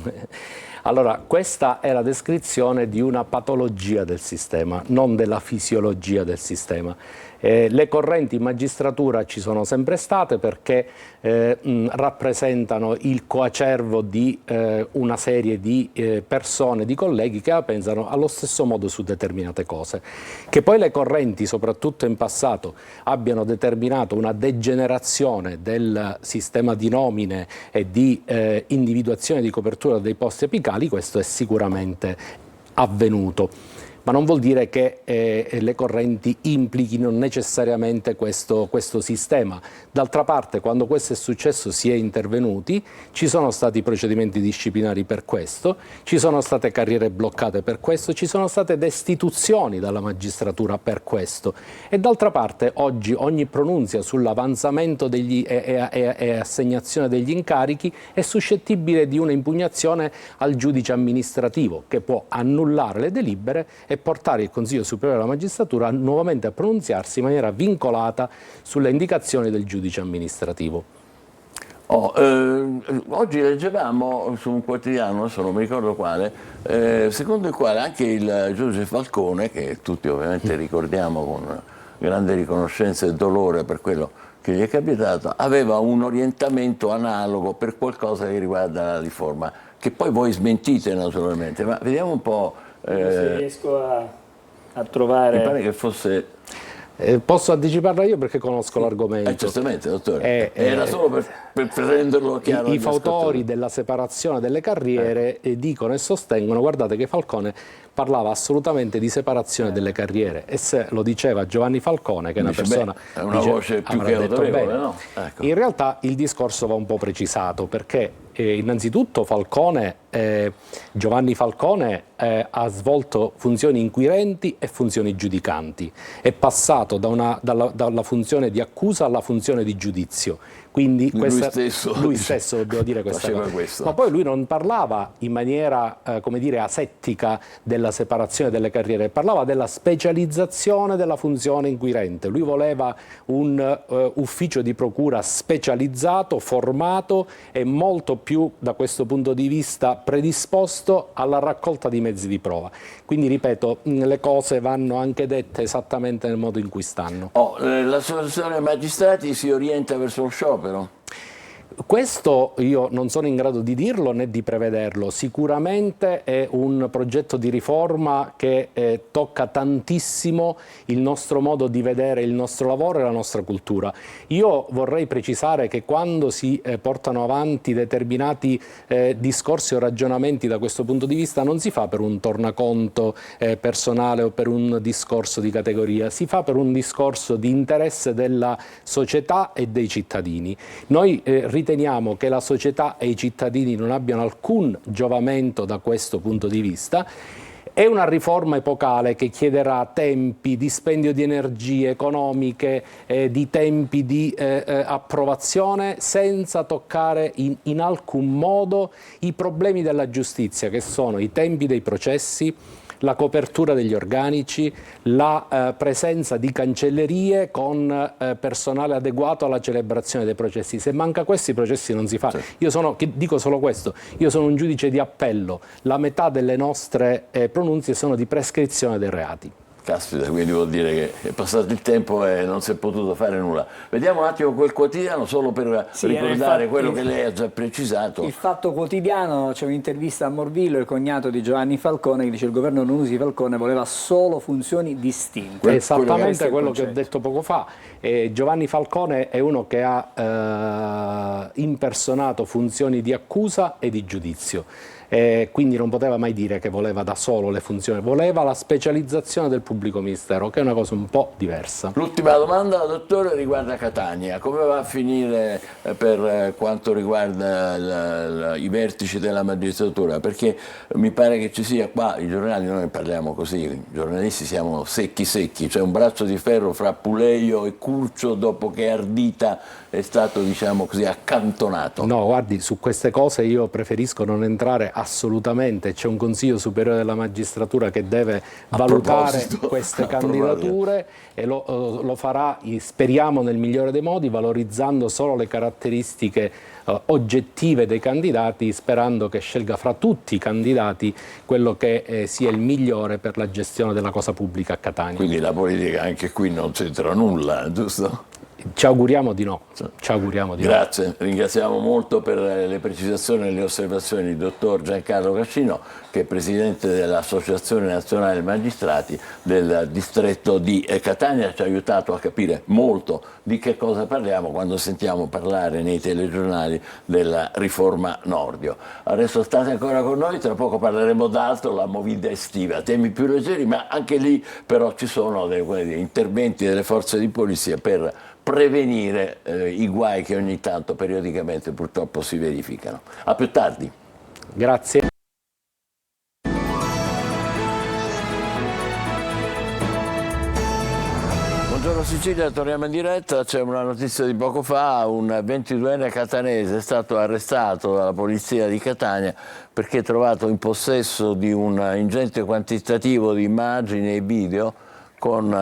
Allora, questa è la descrizione di una patologia del sistema, non della fisiologia del sistema. Le correnti in magistratura ci sono sempre state perché rappresentano il coacervo di una serie di persone, di colleghi che la pensano allo stesso modo su determinate cose. Che poi le correnti, soprattutto in passato, abbiano determinato una degenerazione del sistema di nomine e di individuazione di copertura dei posti apicali, questo è sicuramente avvenuto. Ma non vuol dire che le correnti implichino necessariamente questo sistema. D'altra parte, quando questo è successo, si è intervenuti, ci sono stati procedimenti disciplinari per questo, ci sono state carriere bloccate per questo, ci sono state destituzioni dalla magistratura per questo. E d'altra parte, oggi ogni pronunzia sull'avanzamento e assegnazione degli incarichi è suscettibile di un'impugnazione al giudice amministrativo, che può annullare le delibere e portare il Consiglio Superiore della Magistratura nuovamente a pronunziarsi in maniera vincolata sulle indicazioni del giudice amministrativo. Oggi leggevamo su un quotidiano, adesso non mi ricordo quale, secondo il quale anche il giudice Falcone, che tutti ovviamente ricordiamo con grande riconoscenza e dolore per quello che gli è capitato, aveva un orientamento analogo per qualcosa che riguarda la riforma, che poi voi smentite naturalmente, ma vediamo un po'. Se riesco a trovare. Mi pare che fosse. Posso anticiparla io perché conosco l'argomento. Certamente, dottore. Era solo per renderlo chiaro. I fautori della separazione delle carriere dicono e sostengono, guardate che Falcone parlava assolutamente di separazione delle carriere, e se lo diceva Giovanni Falcone, che è una persona... è una voce più che autorevole, no? Ecco. In realtà il discorso va un po' precisato, perché innanzitutto Giovanni Falcone ha svolto funzioni inquirenti e funzioni giudicanti, è passato dalla funzione di accusa alla funzione di giudizio. Quindi lui stesso dobbiamo dire questa cosa. Ma poi lui non parlava in maniera come dire asettica della separazione delle carriere, parlava della specializzazione della funzione inquirente. Lui voleva un ufficio di procura specializzato, formato e molto più da questo punto di vista predisposto alla raccolta di mezzi di prova. Quindi ripeto, le cose vanno anche dette esattamente nel modo in cui stanno. L'associazione magistrati si orienta verso lo sciopero? Questo io non sono in grado di dirlo né di prevederlo. Sicuramente è un progetto di riforma che tocca tantissimo il nostro modo di vedere il nostro lavoro e la nostra cultura. Io vorrei precisare che quando si portano avanti determinati discorsi o ragionamenti da questo punto di vista non si fa per un tornaconto personale o per un discorso di categoria, si fa per un discorso di interesse della società e dei cittadini. Noi riteniamo che la società e i cittadini non abbiano alcun giovamento da questo punto di vista. È una riforma epocale che chiederà tempi, dispendio di energie economiche, di tempi di approvazione, senza toccare in alcun modo i problemi della giustizia, che sono i tempi dei processi, la copertura degli organici, la presenza di cancellerie con personale adeguato alla celebrazione dei processi. Se manca questo, i processi non si fanno. Io dico solo questo, io sono un giudice di appello, la metà delle nostre pronunzie sono di prescrizione dei reati. Caspita, quindi vuol dire che è passato il tempo e non si è potuto fare nulla. Vediamo un attimo quel quotidiano, solo per ricordare quello che lei ha già precisato. Il Fatto Quotidiano, c'è un'intervista a Morvillo, il cognato di Giovanni Falcone, che dice il governo Nusi Falcone voleva solo funzioni distinte. Esattamente quello che ho detto poco fa. Giovanni Falcone è uno che ha impersonato funzioni di accusa e di giudizio. Quindi non poteva mai dire che voleva da solo le funzioni, voleva la specializzazione del pubblico ministero, che è una cosa un po' diversa. L'ultima domanda, dottore, riguarda Catania. Come va a finire per quanto riguarda i vertici della magistratura? Perché mi pare che ci sia qua, i giornali, noi parliamo così, i giornalisti siamo secchi, c'è un braccio di ferro fra Puleio e Curcio dopo che Ardita è stato, diciamo così, accantonato. No, guardi, su queste cose io preferisco non entrare assolutamente. C'è un Consiglio Superiore della Magistratura che deve valutare queste candidature e lo farà, speriamo, nel migliore dei modi, valorizzando solo le caratteristiche oggettive dei candidati, sperando che scelga fra tutti i candidati quello che sia il migliore per la gestione della cosa pubblica a Catania. Quindi la politica anche qui non c'entra nulla, giusto? Ci auguriamo di no. Ci auguriamo di Grazie, no. ringraziamo molto per le precisazioni e le osservazioni il dottor Giancarlo Cascino, che è presidente dell'Associazione Nazionale Magistrati del distretto di Catania. Ci ha aiutato a capire molto di che cosa parliamo quando sentiamo parlare nei telegiornali della riforma Nordio. Adesso state ancora con noi, tra poco parleremo d'altro, la movida estiva, temi più leggeri, ma anche lì però ci sono dei interventi delle forze di polizia per prevenire i guai che ogni tanto periodicamente purtroppo si verificano. A più tardi. Grazie. Buongiorno Sicilia, torniamo in diretta. C'è una notizia di poco fa: un 22enne catanese è stato arrestato dalla polizia di Catania perché trovato in possesso di un ingente quantitativo di immagini e video con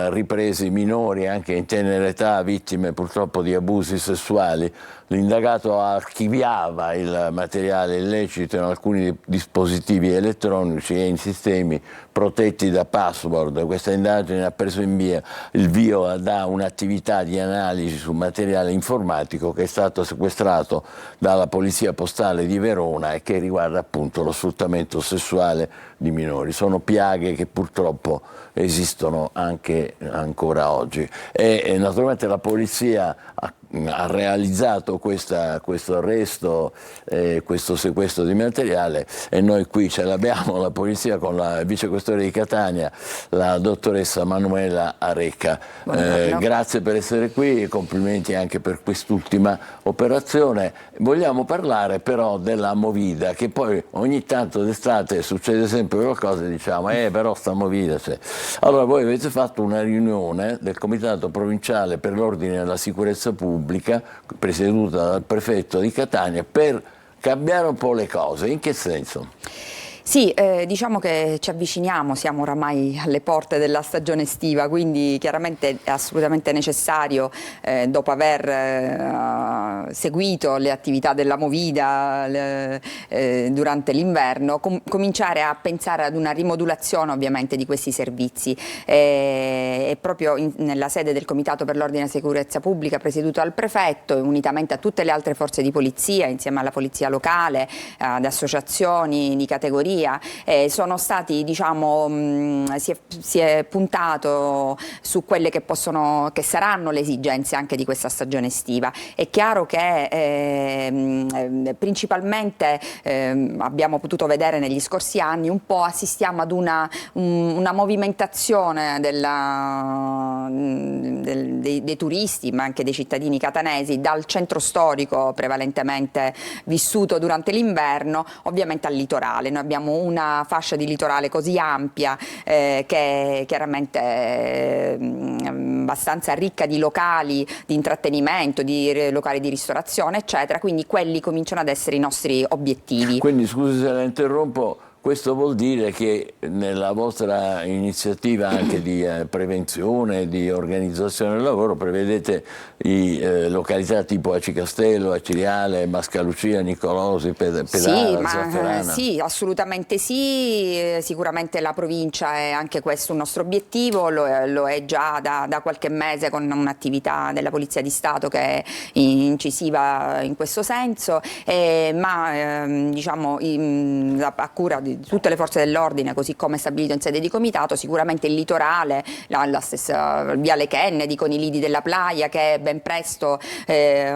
ripresi minori anche in tenera età, vittime purtroppo di abusi sessuali. L'indagato archiviava il materiale illecito in alcuni dispositivi elettronici e in sistemi protetti da password. Questa indagine ha preso il via da un'attività di analisi su materiale informatico che è stato sequestrato dalla Polizia Postale di Verona e che riguarda appunto lo sfruttamento sessuale di minori. Sono piaghe che purtroppo esistono anche ancora oggi. E naturalmente la polizia ha realizzato questo arresto, questo sequestro di materiale, e noi qui ce l'abbiamo, la polizia, con la vicequestore di Catania, la dottoressa Manuela Arecca. Grazie per essere qui e complimenti anche per quest'ultima operazione. Vogliamo parlare però della Movida, che poi ogni tanto d'estate succede sempre qualcosa e diciamo però sta Movida c'è. Allora voi avete fatto una riunione del Comitato Provinciale per l'Ordine e la Sicurezza Pubblica, presieduta dal prefetto di Catania, per cambiare un po' le cose. In che senso? Sì, diciamo che ci avviciniamo, siamo oramai alle porte della stagione estiva, quindi chiaramente è assolutamente necessario, dopo aver seguito le attività della Movida durante l'inverno, cominciare a pensare ad una rimodulazione ovviamente di questi servizi. E proprio nella sede del Comitato per l'Ordine e la Sicurezza Pubblica, presieduto dal prefetto, unitamente a tutte le altre forze di polizia, insieme alla polizia locale, ad associazioni di categoria, sono stati, diciamo, si è puntato su quelle che saranno le esigenze anche di questa stagione estiva. È chiaro che principalmente abbiamo potuto vedere negli scorsi anni un po' assistiamo ad una movimentazione dei turisti, ma anche dei cittadini catanesi, dal centro storico prevalentemente vissuto durante l'inverno ovviamente al litorale. Noi abbiamo una fascia di litorale così ampia che è chiaramente abbastanza ricca di locali di intrattenimento, di locali di ristorazione, eccetera, quindi quelli cominciano ad essere i nostri obiettivi. Quindi, scusi se la interrompo, questo vuol dire che nella vostra iniziativa anche di prevenzione, di organizzazione del lavoro, prevedete località tipo Aci Castello, Aciriale, Mascalucia, Nicolosi, Pedara, Zafferana? Sì, assolutamente sì, sicuramente la provincia è anche questo un nostro obiettivo, lo è già da qualche mese con un'attività della Polizia di Stato che è incisiva in questo senso, ma diciamo a cura di tutte le forze dell'ordine, così come stabilito in sede di comitato, sicuramente il litorale, la stessa Viale Kennedy con i lidi della Playa, che ben presto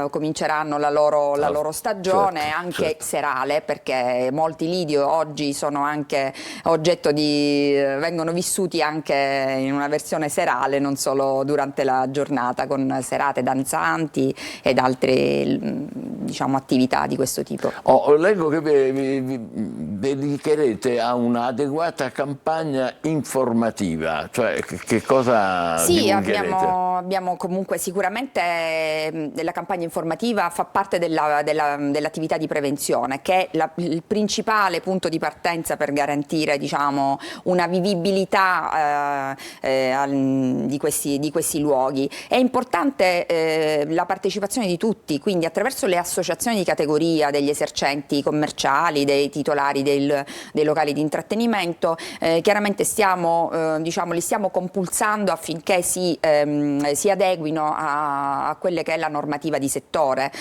cominceranno la loro stagione, anche serale, perché molti lidi oggi sono anche oggetto vengono vissuti anche in una versione serale, non solo durante la giornata, con serate danzanti ed altre diciamo attività di questo tipo. Leggo che vi dedicherete a un'adeguata campagna informativa, cioè che cosa divulgherete? Abbiamo comunque sicuramente la campagna informativa fa parte dell'attività di prevenzione, che è il principale punto di partenza per garantire, diciamo, una vivibilità di questi luoghi. È importante la partecipazione di tutti, quindi attraverso le associazioni di categoria, degli esercenti commerciali, dei titolari dei locali di intrattenimento, chiaramente li stiamo compulsando affinché si adeguino a quelle che è la normativa di settore,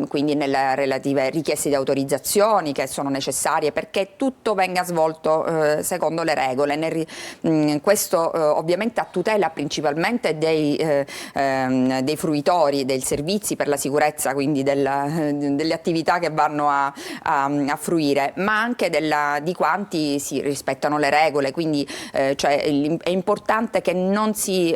quindi nelle relative richieste di autorizzazioni che sono necessarie perché tutto venga svolto secondo le regole. Questo ovviamente a tutela principalmente dei fruitori dei servizi per la sicurezza, quindi delle attività che vanno a fruire, ma anche di quanti si rispettano le regole, quindi è importante che non ci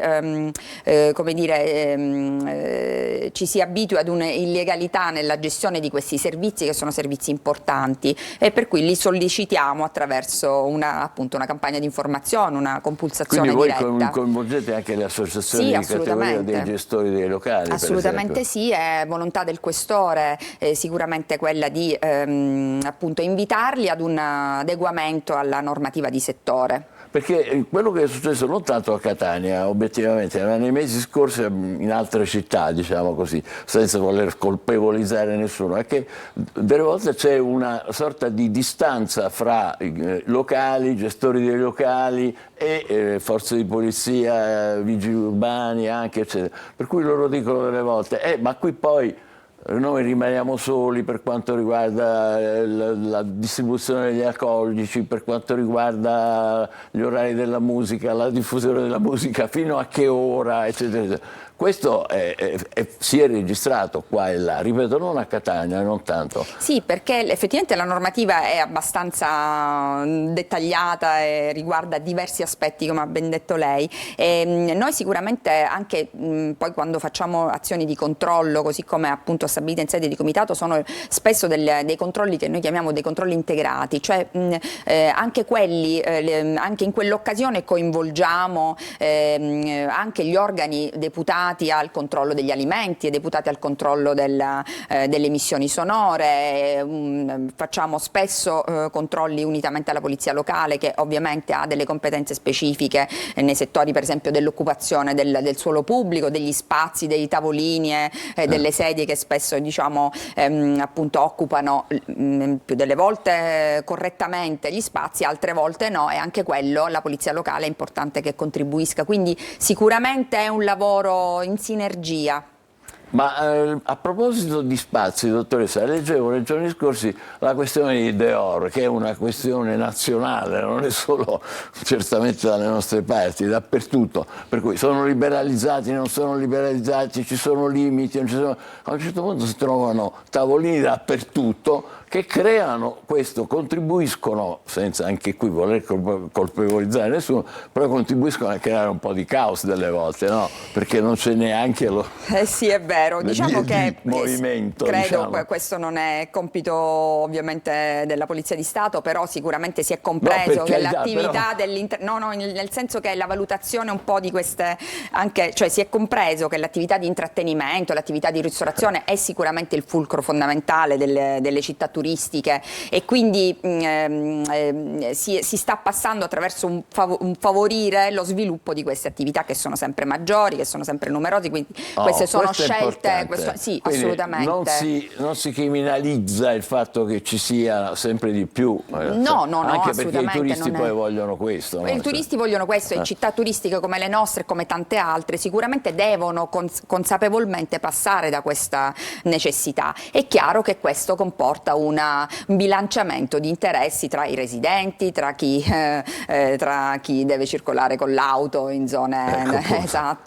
si abitui ad un'illegalità nella gestione di questi servizi, che sono servizi importanti, e per cui li sollecitiamo attraverso una campagna di informazione, una compulsazione diretta. Quindi voi coinvolgete anche le associazioni di categoria dei gestori dei locali? Assolutamente sì, è volontà del questore sicuramente quella di appunto invitarli ad un adeguamento alla normativa di settore. Perché quello che è successo non tanto a Catania, obiettivamente, ma nei mesi scorsi in altre città, diciamo così, senza voler colpevolizzare nessuno, è che delle volte c'è una sorta di distanza fra locali, gestori dei locali e forze di polizia, vigili urbani anche, eccetera. Per cui loro dicono delle volte, ma qui poi noi rimaniamo soli per quanto riguarda la distribuzione degli alcolici, per quanto riguarda gli orari della musica, la diffusione della musica, fino a che ora, eccetera, eccetera. questo si è registrato qua e là, ripeto, non a Catania, non tanto. Sì, perché effettivamente la normativa è abbastanza dettagliata e riguarda diversi aspetti, come ha ben detto lei. Noi sicuramente anche poi quando facciamo azioni di controllo, così come appunto stabilite in sede di comitato, sono spesso dei controlli che noi chiamiamo dei controlli integrati, cioè anche quelli, anche in quell'occasione coinvolgiamo anche gli organi deputati al controllo degli alimenti e deputati al controllo delle emissioni sonore, facciamo spesso controlli unitamente alla polizia locale, che ovviamente ha delle competenze specifiche nei settori per esempio dell'occupazione del suolo pubblico, degli spazi, dei tavolini e delle sedie che spesso diciamo appunto occupano più delle volte correttamente gli spazi, altre volte no, e anche quello la polizia locale è importante che contribuisca, quindi sicuramente è un lavoro in sinergia. Ma a proposito di spazi, dottoressa, leggevo nei giorni scorsi la questione di Deor, che è una questione nazionale, non è solo certamente dalle nostre parti, dappertutto, per cui sono liberalizzati, non sono liberalizzati, ci sono limiti, non ci sono... A un certo punto si trovano tavolini dappertutto che creano questo, contribuiscono, senza anche qui voler colpevolizzare nessuno, però contribuiscono a creare un po' di caos delle volte, no? Perché non c'è neanche lo... Sì, è vero, diciamo che movimento, credo questo non è compito ovviamente della Polizia di Stato, però sicuramente si è compreso che l'attività nel senso che la valutazione un po' di queste anche, cioè si è compreso che l'attività di intrattenimento, l'attività di ristorazione è sicuramente il fulcro fondamentale delle città turistiche e quindi si sta passando attraverso un favorire lo sviluppo di queste attività che sono sempre maggiori, che sono sempre numerose, quindi queste sono scelte, sì, quindi assolutamente. Non si criminalizza il fatto che ci sia sempre di più, anche perché i turisti poi vogliono questo. I turisti vogliono questo e città turistiche come le nostre, come tante altre, sicuramente devono consapevolmente passare da questa necessità. È chiaro che questo comporta un bilanciamento di interessi tra i residenti, tra chi deve circolare con l'auto in zone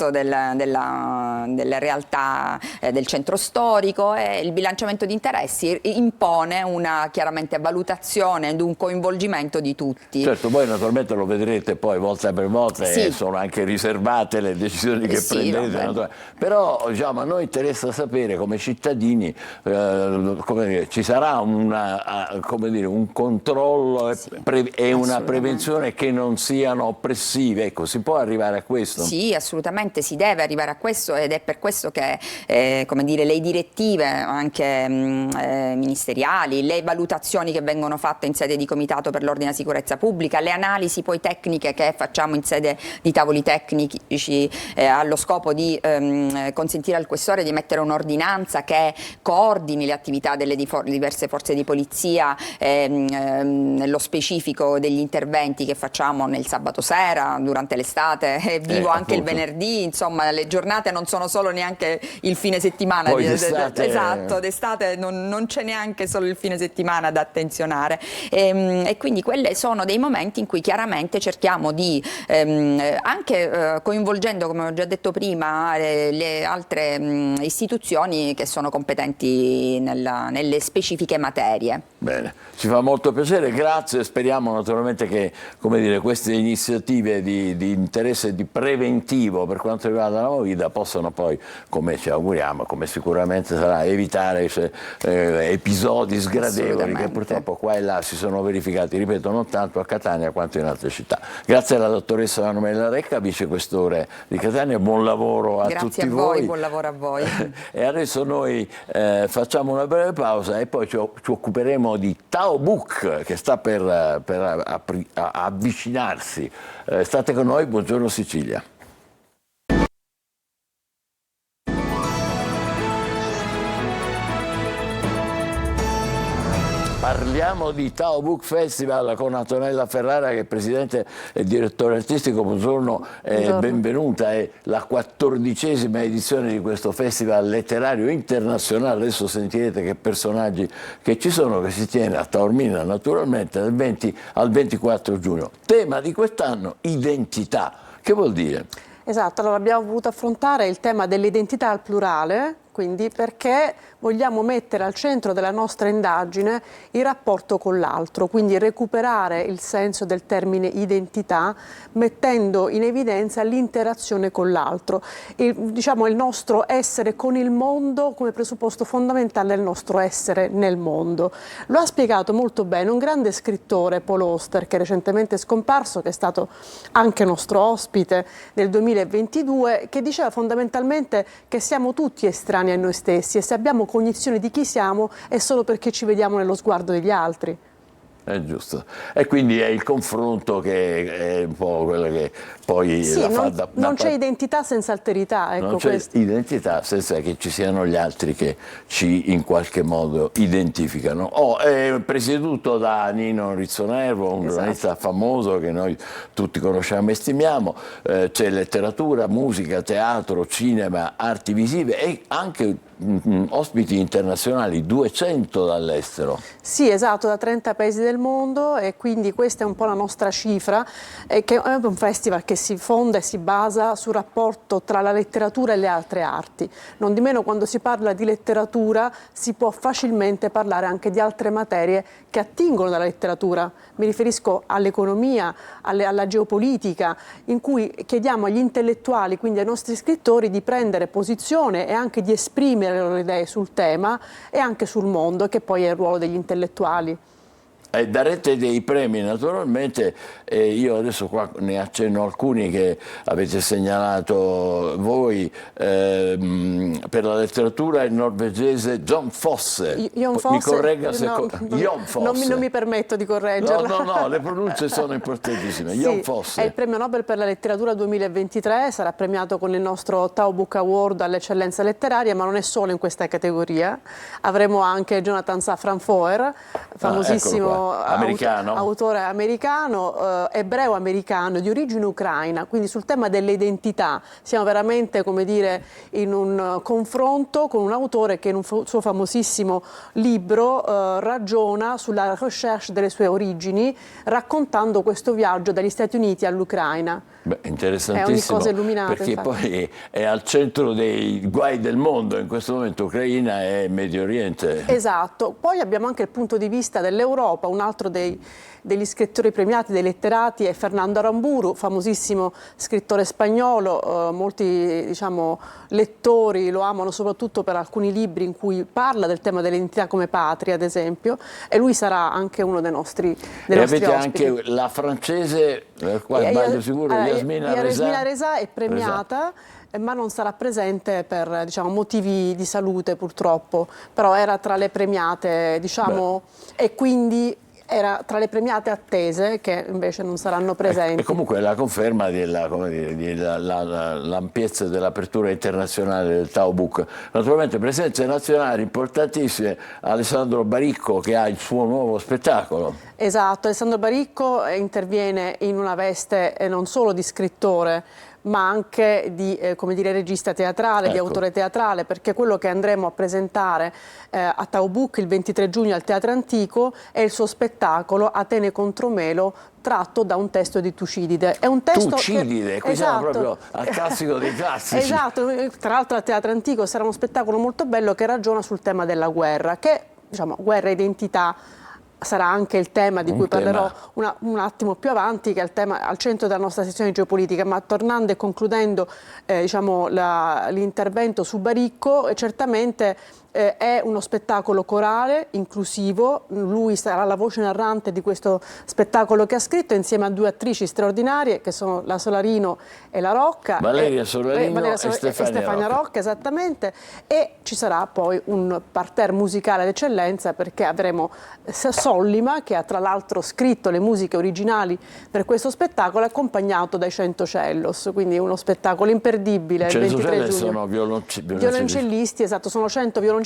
delle realtà del centro storico, e il bilanciamento di interessi impone una chiaramente valutazione ed un coinvolgimento di tutti. Certo, voi naturalmente lo vedrete poi volta per volta e sono anche riservate le decisioni che prendete, però diciamo, a noi interessa sapere come cittadini come dire, ci sarà un controllo e una prevenzione che non siano oppressive, ecco, si può arrivare a questo? Sì, assolutamente si deve arrivare a questo, ed è per questo che come dire, le direttive anche ministeriali, le valutazioni che vengono fatte in sede di comitato per l'ordine e la sicurezza pubblica, le analisi poi tecniche che facciamo in sede di tavoli tecnici allo scopo di consentire al questore di emettere un'ordinanza che coordini le attività delle diverse forze di polizia, nello specifico degli interventi che facciamo nel sabato sera, durante l'estate, anche il venerdì, insomma le giornate non sono solo neanche il fine settimana, d'estate non c'è neanche solo il fine settimana da attenzionare, e quindi quelle sono dei momenti in cui chiaramente cerchiamo di anche coinvolgendo, come ho già detto prima, le altre istituzioni che sono competenti nelle specifiche materie. Bene, ci fa molto piacere, grazie, speriamo naturalmente che queste iniziative di interesse di preventivo per quanto riguarda la movida possano poi, come ci auguriamo, come sicuramente sarà, evitare episodi sgradevoli che purtroppo qua e là si sono verificati, ripeto, non tanto a Catania quanto in altre città. Grazie alla dottoressa Manuela Recca, vicequestore di Catania, buon lavoro a tutti voi. Grazie a voi, buon lavoro a voi. E adesso noi facciamo una breve pausa e poi ci occuperemo di Tao Book che sta per avvicinarsi. State con noi, buongiorno Sicilia. Parliamo di Tao Book Festival con Antonella Ferrara, che è presidente e direttore artistico. Buongiorno e benvenuta. È la 14ª edizione di questo festival letterario internazionale. Adesso sentirete che personaggi che ci sono, che si tiene a Taormina naturalmente dal 20 al 24 giugno. Tema di quest'anno: identità. Che vuol dire? Esatto, allora abbiamo voluto affrontare il tema dell'identità al plurale, quindi perché vogliamo mettere al centro della nostra indagine il rapporto con l'altro, quindi recuperare il senso del termine identità mettendo in evidenza l'interazione con l'altro, diciamo il nostro essere con il mondo come presupposto fondamentale del nostro essere nel mondo. Lo ha spiegato molto bene un grande scrittore, Paul Auster, che è recentemente scomparso, che è stato anche nostro ospite nel 2022, che diceva fondamentalmente che siamo tutti estranei a noi stessi e se abbiamo cognizione di chi siamo è solo perché ci vediamo nello sguardo degli altri. È giusto. E quindi è il confronto che è un po' quello che poi sì, la non, fa non c'è identità senza alterità. Ecco, non c'è questo. identità senza che ci siano gli altri che ci in qualche modo identificano. È presieduto da Nino Rizzonervo, un giornalista famoso che noi tutti conosciamo e stimiamo. C'è letteratura, musica, teatro, cinema, arti visive e anche ospiti internazionali, 200 dall'estero. Sì, esatto, da 30 paesi del mondo e quindi questa è un po' la nostra cifra, che è un festival che si fonda e si basa sul rapporto tra la letteratura e le altre arti. Non di meno quando si parla di letteratura si può facilmente parlare anche di altre materie che attingono dalla letteratura. Mi riferisco all'economia, alla geopolitica, in cui chiediamo agli intellettuali, quindi ai nostri scrittori, di prendere posizione e anche di esprimere le loro idee sul tema e anche sul mondo, che poi è il ruolo degli intellettuali. Darete dei premi naturalmente, io adesso qua ne accenno alcuni che avete segnalato voi, per la letteratura il norvegese Jon Fosse. Mi corregga se Jon Fosse. Non mi permetto di correggerla. No, le pronunce sono importantissime. Sì, Jon Fosse. È il premio Nobel per la letteratura 2023, sarà premiato con il nostro Tao Book Award all'eccellenza letteraria, ma non è solo in questa categoria. Avremo anche Jonathan Safran Foer, famosissimo autore americano, ebreo-americano di origine ucraina, quindi sul tema delle identità siamo veramente, come dire, in un confronto con un autore che in un suo famosissimo libro ragiona sulla recherche delle sue origini, raccontando questo viaggio dagli Stati Uniti all'Ucraina. Beh, interessantissimo, è ogni cosa illuminata, perché infatti. Poi è al centro dei guai del mondo in questo momento, Ucraina e Medio Oriente. Esatto, poi abbiamo anche il punto di vista dell'Europa, un altro degli scrittori premiati, dei letterati, è Fernando Aramburu, famosissimo scrittore spagnolo, molti lettori lo amano soprattutto per alcuni libri in cui parla del tema dell'identità come patria, ad esempio, e lui sarà anche uno dei nostri e ospiti. Avete anche la francese, qua sbaglio sicuro, Yasmina Reza è premiata. Ma non sarà presente per motivi di salute purtroppo, però era tra le premiate e quindi era tra le premiate attese che invece non saranno presenti. E comunque la conferma dell'ampiezza dell'apertura internazionale del Tao Book. Naturalmente presenze nazionali importantissime, Alessandro Baricco che ha il suo nuovo spettacolo. Esatto, Alessandro Baricco interviene in una veste non solo di scrittore, ma anche di regista teatrale, di autore teatrale, perché quello che andremo a presentare a Tao Book il 23 giugno al Teatro Antico è il suo spettacolo Atene contro Melo, tratto da un testo di Tucidide. È un testo Tucidide, qui siamo proprio al classico dei classici. Esatto, tra l'altro al Teatro Antico sarà uno spettacolo molto bello che ragiona sul tema della guerra, che guerra e identità sarà anche il tema di cui parlerò un attimo più avanti, che è il tema al centro della nostra sessione geopolitica, ma tornando e concludendo l'intervento su Baricco, certamente è uno spettacolo corale, inclusivo, lui sarà la voce narrante di questo spettacolo che ha scritto insieme a due attrici straordinarie che sono la Solarino e la Rocca. Valeria Solarino e Stefania Rocca, esattamente, e ci sarà poi un parterre musicale d'eccellenza perché avremo Sollima che ha tra l'altro scritto le musiche originali per questo spettacolo accompagnato dai 100 cellos, quindi uno spettacolo imperdibile. 100 il 23 giugno. Sono violoncellisti, esatto, sono 100 violoncellisti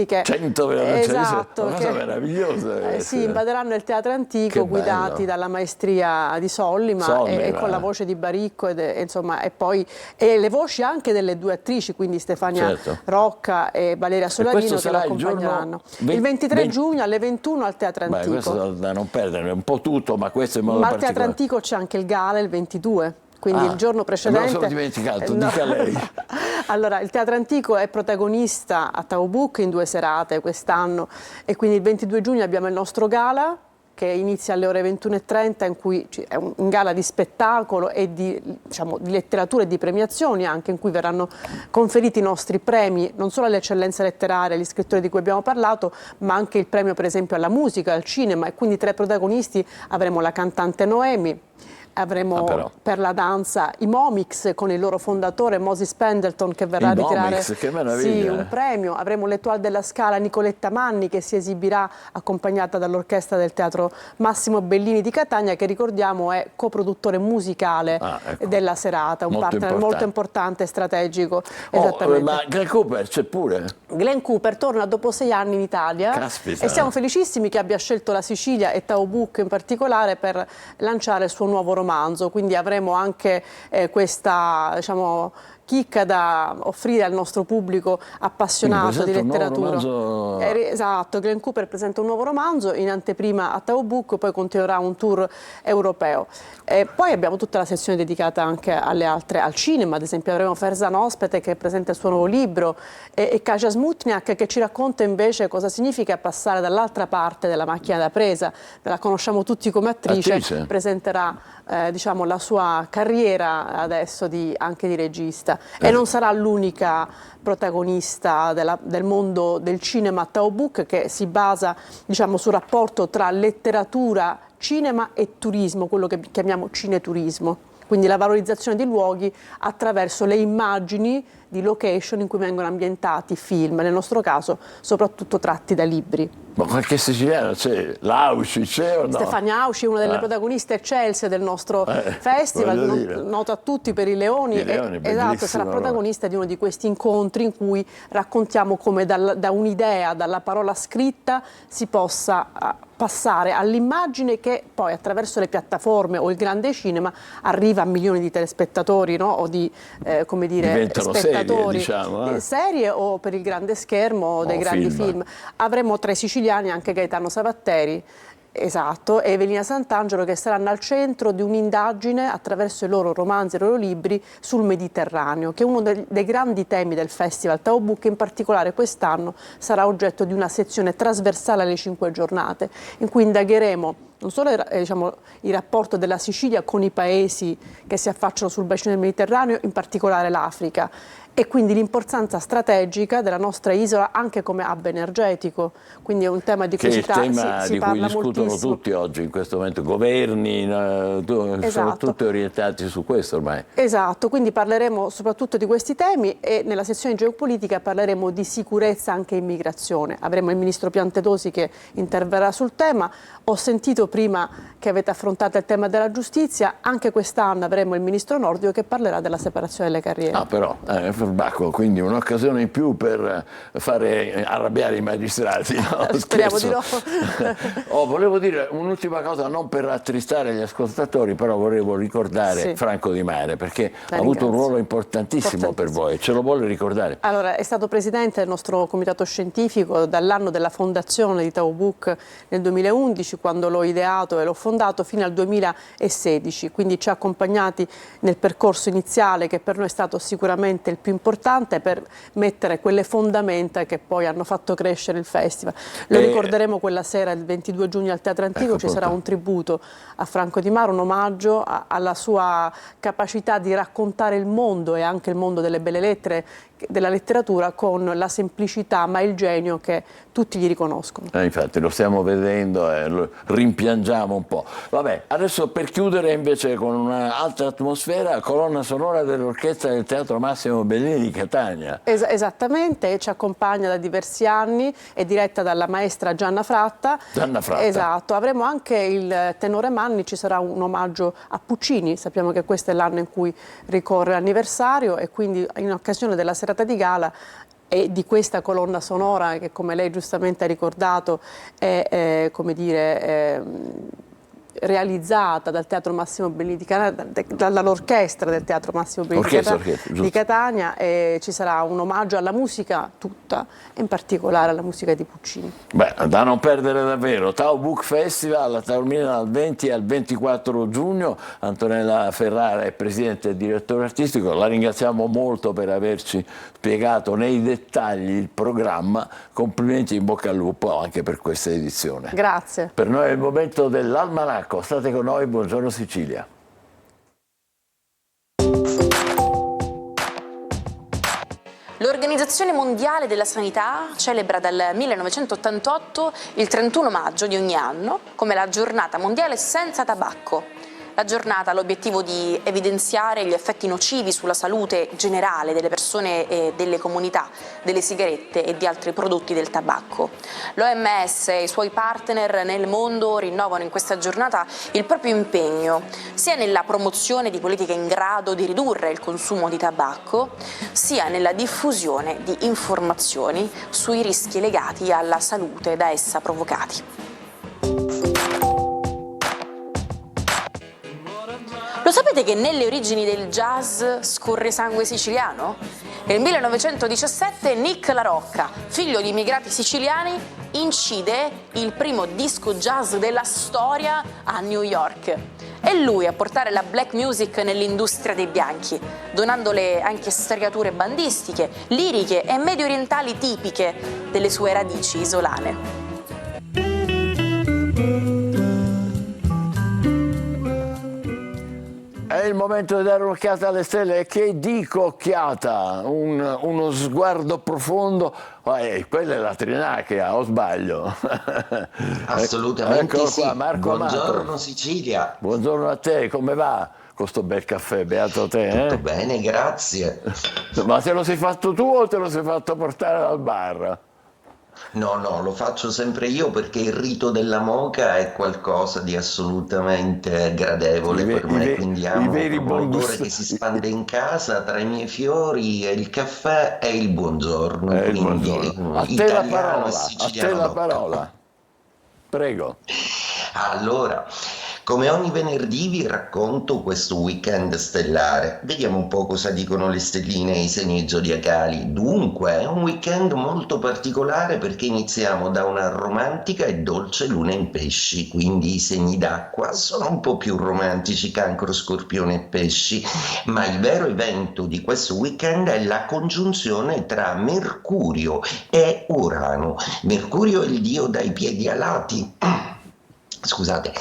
che 100 violoncellisti, esatto, una cosa meravigliosa. Sì, invaderanno il Teatro Antico guidati dalla maestria di Sollima e con la voce di Baricco e poi le voci anche delle due attrici, quindi Stefania Rocca e Valeria Solarino che lo accompagneranno. Il 23 giugno alle 21 al Teatro Antico. Questo da non perdere, un po' tutto, ma questo in modo particolare. Al Teatro Antico c'è anche il gala il 22. quindi il giorno precedente. Me lo sono dimenticato, no. dica lei. Allora, il Teatro Antico è protagonista a Tao Book in 2 serate quest'anno e quindi il 22 giugno abbiamo il nostro gala che inizia alle ore 21:30, in cui è un gala di spettacolo e di letteratura e di premiazioni, anche in cui verranno conferiti i nostri premi, non solo alle eccellenze letterarie, agli scrittori di cui abbiamo parlato, ma anche il premio per esempio alla musica, al cinema, e quindi tra i protagonisti avremo la cantante Noemi. Avremo per la danza i Momix con il loro fondatore Moses Pendleton che verrà a ritirare un premio. Avremo l'Étoile della Scala Nicoletta Manni che si esibirà accompagnata dall'orchestra del Teatro Massimo Bellini di Catania, che ricordiamo è coproduttore musicale della serata, un partner molto importante e strategico. Ma Glenn Cooper c'è pure? Glenn Cooper torna dopo 6 anni in Italia e siamo felicissimi che abbia scelto la Sicilia e Tao Book in particolare per lanciare il suo nuovo romanzo, quindi avremo anche questa chicca da offrire al nostro pubblico appassionato di letteratura. Esatto, Glenn Cooper presenta un nuovo romanzo in anteprima a Tao Book, poi continuerà un tour europeo. Poi abbiamo tutta la sezione dedicata anche alle altre, al cinema, ad esempio avremo Ferzan Ospete che presenta il suo nuovo libro e Kasia Smutniak che ci racconta invece cosa significa passare dall'altra parte della macchina da presa. La conosciamo tutti come attrice. Presenterà la sua carriera adesso anche di regista. E non sarà l'unica protagonista del mondo del cinema Tao Book, che si basa sul rapporto tra letteratura, cinema e turismo, quello che chiamiamo cineturismo, quindi la valorizzazione di luoghi attraverso le immagini di location in cui vengono ambientati film, nel nostro caso soprattutto tratti da libri. Ma qualche siciliano c'è? L'Auci c'è o no? Stefania Auci, una delle protagoniste eccelse del nostro festival, noto a tutti per i Leoni. Esatto, sarà protagonista di uno di questi incontri in cui raccontiamo come da un'idea, dalla parola scritta, si possa passare all'immagine che poi attraverso le piattaforme o il grande cinema arriva a milioni di telespettatori, no? O di spettatori, serie o per il grande schermo dei grandi film. Avremo tra i siciliani anche Gaetano Savatteri, esatto, e Evelina Sant'Angelo, che saranno al centro di un'indagine attraverso i loro romanzi e i loro libri sul Mediterraneo, che è uno dei grandi temi del Festival Tao Book. In particolare quest'anno sarà oggetto di una sezione trasversale alle 5 giornate, in cui indagheremo non solo il rapporto della Sicilia con i paesi che si affacciano sul bacino del Mediterraneo, in particolare l'Africa, e quindi l'importanza strategica della nostra isola anche come hub energetico, quindi è un tema di cui si parla moltissimo. Che è il tema di cui discutono tutti oggi in questo momento, governi, sono tutti orientati su questo ormai. Esatto, quindi parleremo soprattutto di questi temi e nella sezione geopolitica parleremo di sicurezza anche immigrazione. Avremo il ministro Piantedosi che interverrà sul tema. Ho sentito prima che avete affrontato il tema della giustizia, anche quest'anno avremo il ministro Nordio che parlerà della separazione delle carriere. Ah però, Bacco, quindi un'occasione in più per fare arrabbiare i magistrati. No? Speriamo di no. Volevo dire un'ultima cosa, non per attristare gli ascoltatori, però volevo ricordare Franco Di Mare, perché ha avuto un ruolo importantissimo per voi. Ce lo vuole ricordare? Allora, è stato presidente del nostro comitato scientifico dall'anno della fondazione di Tao Book nel 2011, quando l'ho ideato e l'ho fondato, fino al 2016, quindi ci ha accompagnati nel percorso iniziale che per noi è stato sicuramente il più importante per mettere quelle fondamenta che poi hanno fatto crescere il festival. Lo ricorderemo quella sera, il 22 giugno al Teatro Antico, ci sarà un tributo a Franco Di Mare, un omaggio alla sua capacità di raccontare il mondo e anche il mondo delle belle lettere, della letteratura, con la semplicità ma il genio che tutti gli riconoscono. Infatti lo stiamo vedendo e lo rimpiangiamo un po'. Vabbè, adesso per chiudere invece con un'altra atmosfera, colonna sonora dell'orchestra del Teatro Massimo Bellini di Catania. Esattamente, ci accompagna da diversi anni, è diretta dalla maestra Gianna Fratta. Esatto, avremo anche il tenore Manni, ci sarà un omaggio a Puccini, sappiamo che questo è l'anno in cui ricorre l'anniversario e quindi in occasione della serata di gala e di questa colonna sonora che, come lei giustamente ha ricordato, è realizzata dal Teatro Massimo Bellini di Catania, dall'orchestra del Teatro Massimo Bellini di Catania, e ci sarà un omaggio alla musica tutta, in particolare alla musica di Puccini. Beh, da non perdere davvero. Tao Book Festival a Taormina dal 20 al 24 giugno. Antonella Ferrara è presidente e direttore artistico, la ringraziamo molto per averci spiegato nei dettagli il programma. Complimenti, in bocca al lupo anche per questa edizione. Grazie. Per noi è il momento dell'almanacco. State con noi, buongiorno Sicilia. L'Organizzazione Mondiale della Sanità celebra dal 1988 il 31 maggio di ogni anno come la giornata mondiale senza tabacco. La giornata ha l'obiettivo di evidenziare gli effetti nocivi sulla salute generale delle persone e delle comunità delle sigarette e di altri prodotti del tabacco. L'OMS e i suoi partner nel mondo rinnovano in questa giornata il proprio impegno sia nella promozione di politiche in grado di ridurre il consumo di tabacco, sia nella diffusione di informazioni sui rischi legati alla salute da essa provocati. Lo sapete che nelle origini del jazz scorre sangue siciliano? Nel 1917 Nick La Rocca, figlio di immigrati siciliani, incide il primo disco jazz della storia a New York. È lui a portare la black music nell'industria dei bianchi, donandole anche striature bandistiche, liriche e medio orientali tipiche delle sue radici isolane. È il momento di dare un'occhiata alle stelle. Che dico occhiata? Uno sguardo profondo. Quella è la Trinacria, o sbaglio? Assolutamente Eccolo sì. qua, Marco Buongiorno Amato. Sicilia. Buongiorno a te, come va? Con sto bel caffè, beato te. Tutto bene, grazie. Ma te lo sei fatto tu o te lo sei fatto portare dal bar? No, lo faccio sempre io perché il rito della moka è qualcosa di assolutamente gradevole per me, quindi amo un odore che si spande in casa tra i miei fiori e il caffè e il buongiorno, quindi A te italiano e a siciliano te la doppio. parola. Prego. Allora, come ogni venerdì vi racconto questo weekend stellare. Vediamo un po' cosa dicono le stelline e i segni zodiacali. Dunque, è un weekend molto particolare perché iniziamo da una romantica e dolce luna in pesci, quindi i segni d'acqua sono un po' più romantici, Cancro, Scorpione e Pesci, ma il vero evento di questo weekend è la congiunzione tra Mercurio e Urano. Mercurio è il dio dai piedi alati. Scusate,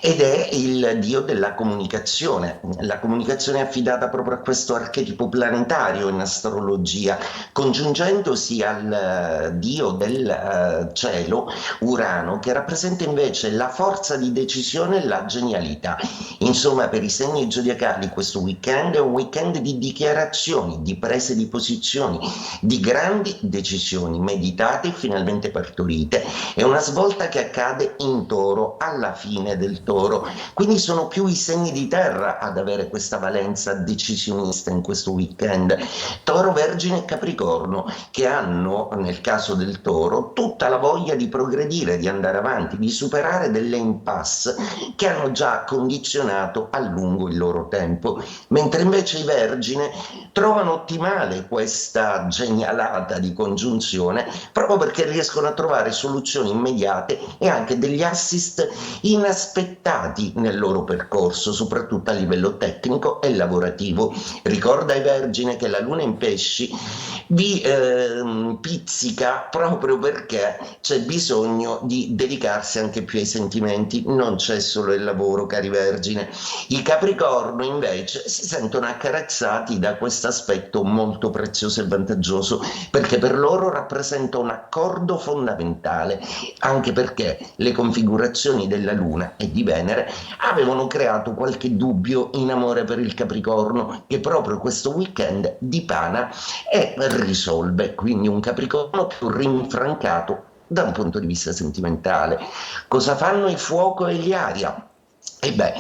ed è il dio della comunicazione. La comunicazione è affidata proprio a questo archetipo planetario in astrologia, congiungendosi al dio del cielo, Urano, che rappresenta invece la forza di decisione e la genialità. Insomma, per i segni zodiacali questo weekend è un weekend di dichiarazioni, di prese di posizioni, di grandi decisioni meditate e finalmente partorite. È una svolta che accade in Toro, alla fine del Toro, quindi sono più i segni di terra ad avere questa valenza decisionista in questo weekend. Toro, Vergine e Capricorno, che hanno, nel caso del Toro, tutta la voglia di progredire, di andare avanti, di superare delle impasse che hanno già condizionato a lungo il loro tempo, mentre invece i Vergine trovano ottimale questa genialata di congiunzione proprio perché riescono a trovare soluzioni immediate e anche degli assist inaspettati nel loro percorso, soprattutto a livello tecnico e lavorativo. Ricorda ai Vergine che la luna in pesci vi pizzica proprio perché c'è bisogno di dedicarsi anche più ai sentimenti, non c'è solo il lavoro, cari Vergine. I Capricorno invece si sentono accarezzati da questo aspetto molto prezioso e vantaggioso perché per loro rappresenta un accordo fondamentale, anche perché le configurazioni della Luna e di Venere avevano creato qualche dubbio in amore per il Capricorno che proprio questo weekend dipana e risolve, quindi un Capricorno più rinfrancato da un punto di vista sentimentale. Cosa fanno i Fuoco e gli Aria? E beh,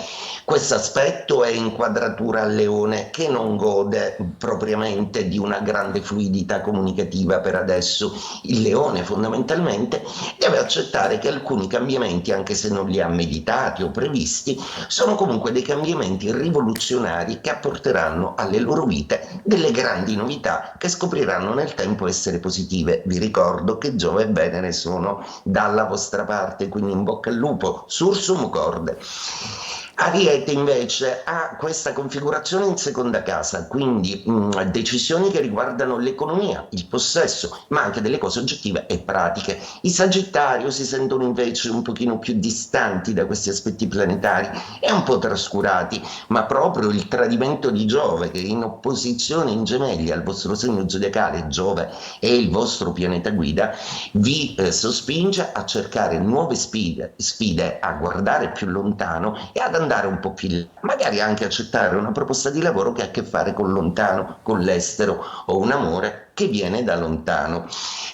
questo aspetto è inquadratura al leone, che non gode propriamente di una grande fluidità comunicativa per adesso. Il leone fondamentalmente deve accettare che alcuni cambiamenti, anche se non li ha meditati o previsti, sono comunque dei cambiamenti rivoluzionari che apporteranno alle loro vite delle grandi novità che scopriranno nel tempo essere positive. Vi ricordo che Giove e Venere sono dalla vostra parte, quindi in bocca al lupo, sursum corde. Ariete invece ha questa configurazione in seconda casa, quindi decisioni che riguardano l'economia, il possesso, ma anche delle cose oggettive e pratiche. I Sagittario si sentono invece un pochino più distanti da questi aspetti planetari e un po' trascurati, ma proprio il tradimento di Giove, che in opposizione in Gemelli al vostro segno zodiacale, Giove è il vostro pianeta guida, vi sospinge a cercare nuove sfide, a guardare più lontano e ad andare un po' più là, magari anche accettare una proposta di lavoro che ha a che fare con lontano, con l'estero o un amore che viene da lontano.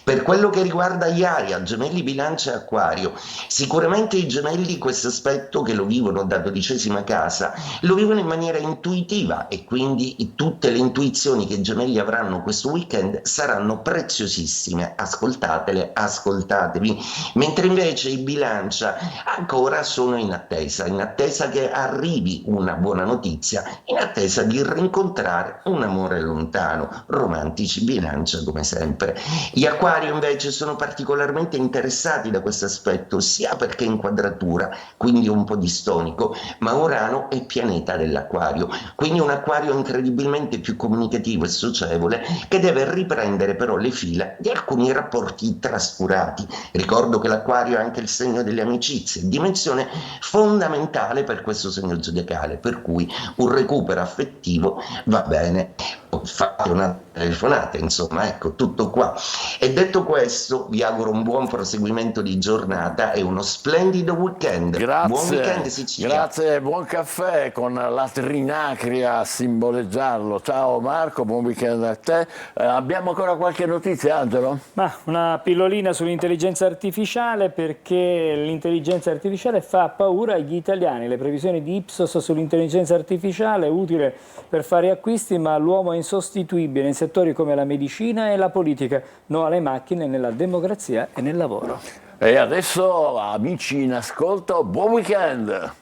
Per quello che riguarda gli Aria, Gemelli, Bilancia e Acquario, sicuramente i Gemelli questo aspetto che lo vivono da 12ª casa lo vivono in maniera intuitiva e quindi tutte le intuizioni che i Gemelli avranno questo weekend saranno preziosissime. Ascoltatele, ascoltatevi. Mentre invece i Bilancia ancora sono in attesa che arrivi una buona notizia, in attesa di rincontrare un amore lontano. Romantici Bilancia come sempre. Gli Acquario invece sono particolarmente interessati da questo aspetto, sia perché in quadratura, quindi un po' distonico, ma Urano è pianeta dell'Acquario, quindi un Acquario incredibilmente più comunicativo e socievole, che deve riprendere però le fila di alcuni rapporti trascurati. Ricordo che l'Acquario è anche il segno delle amicizie, dimensione fondamentale per questo segno zodiacale, per cui un recupero affettivo va bene. Fate una telefonata, insomma, ecco, tutto qua. E detto questo, vi auguro un buon proseguimento di giornata e uno splendido weekend. Grazie, buon weekend Sicilia. Grazie, buon caffè con la trinacria a simboleggiarlo. Ciao Marco, buon weekend a te. Abbiamo ancora qualche notizia, Angelo? Ma una pillolina sull'intelligenza artificiale, perché l'intelligenza artificiale fa paura agli italiani. Le previsioni di Ipsos sull'intelligenza artificiale è utile per fare acquisti, ma l'uomo è insostituibile in settori come la medicina e la politica. No alle macchine nella democrazia e nel lavoro. E adesso, amici in ascolto, buon weekend!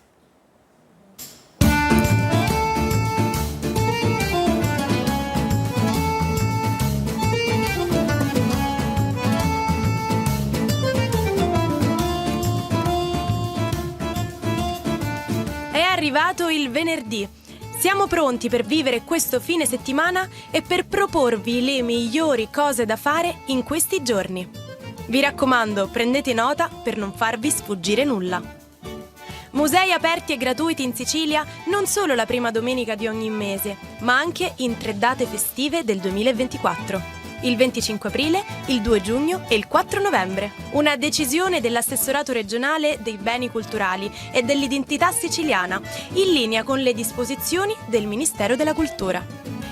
È arrivato il venerdì. Siamo pronti per vivere questo fine settimana e per proporvi le migliori cose da fare in questi giorni. Vi raccomando, prendete nota per non farvi sfuggire nulla. Musei aperti e gratuiti in Sicilia non solo la prima domenica di ogni mese, ma anche in 3 date festive del 2024. Il 25 aprile, il 2 giugno e il 4 novembre. Una decisione dell'assessorato regionale dei beni culturali e dell'identità siciliana, in linea con le disposizioni del Ministero della Cultura.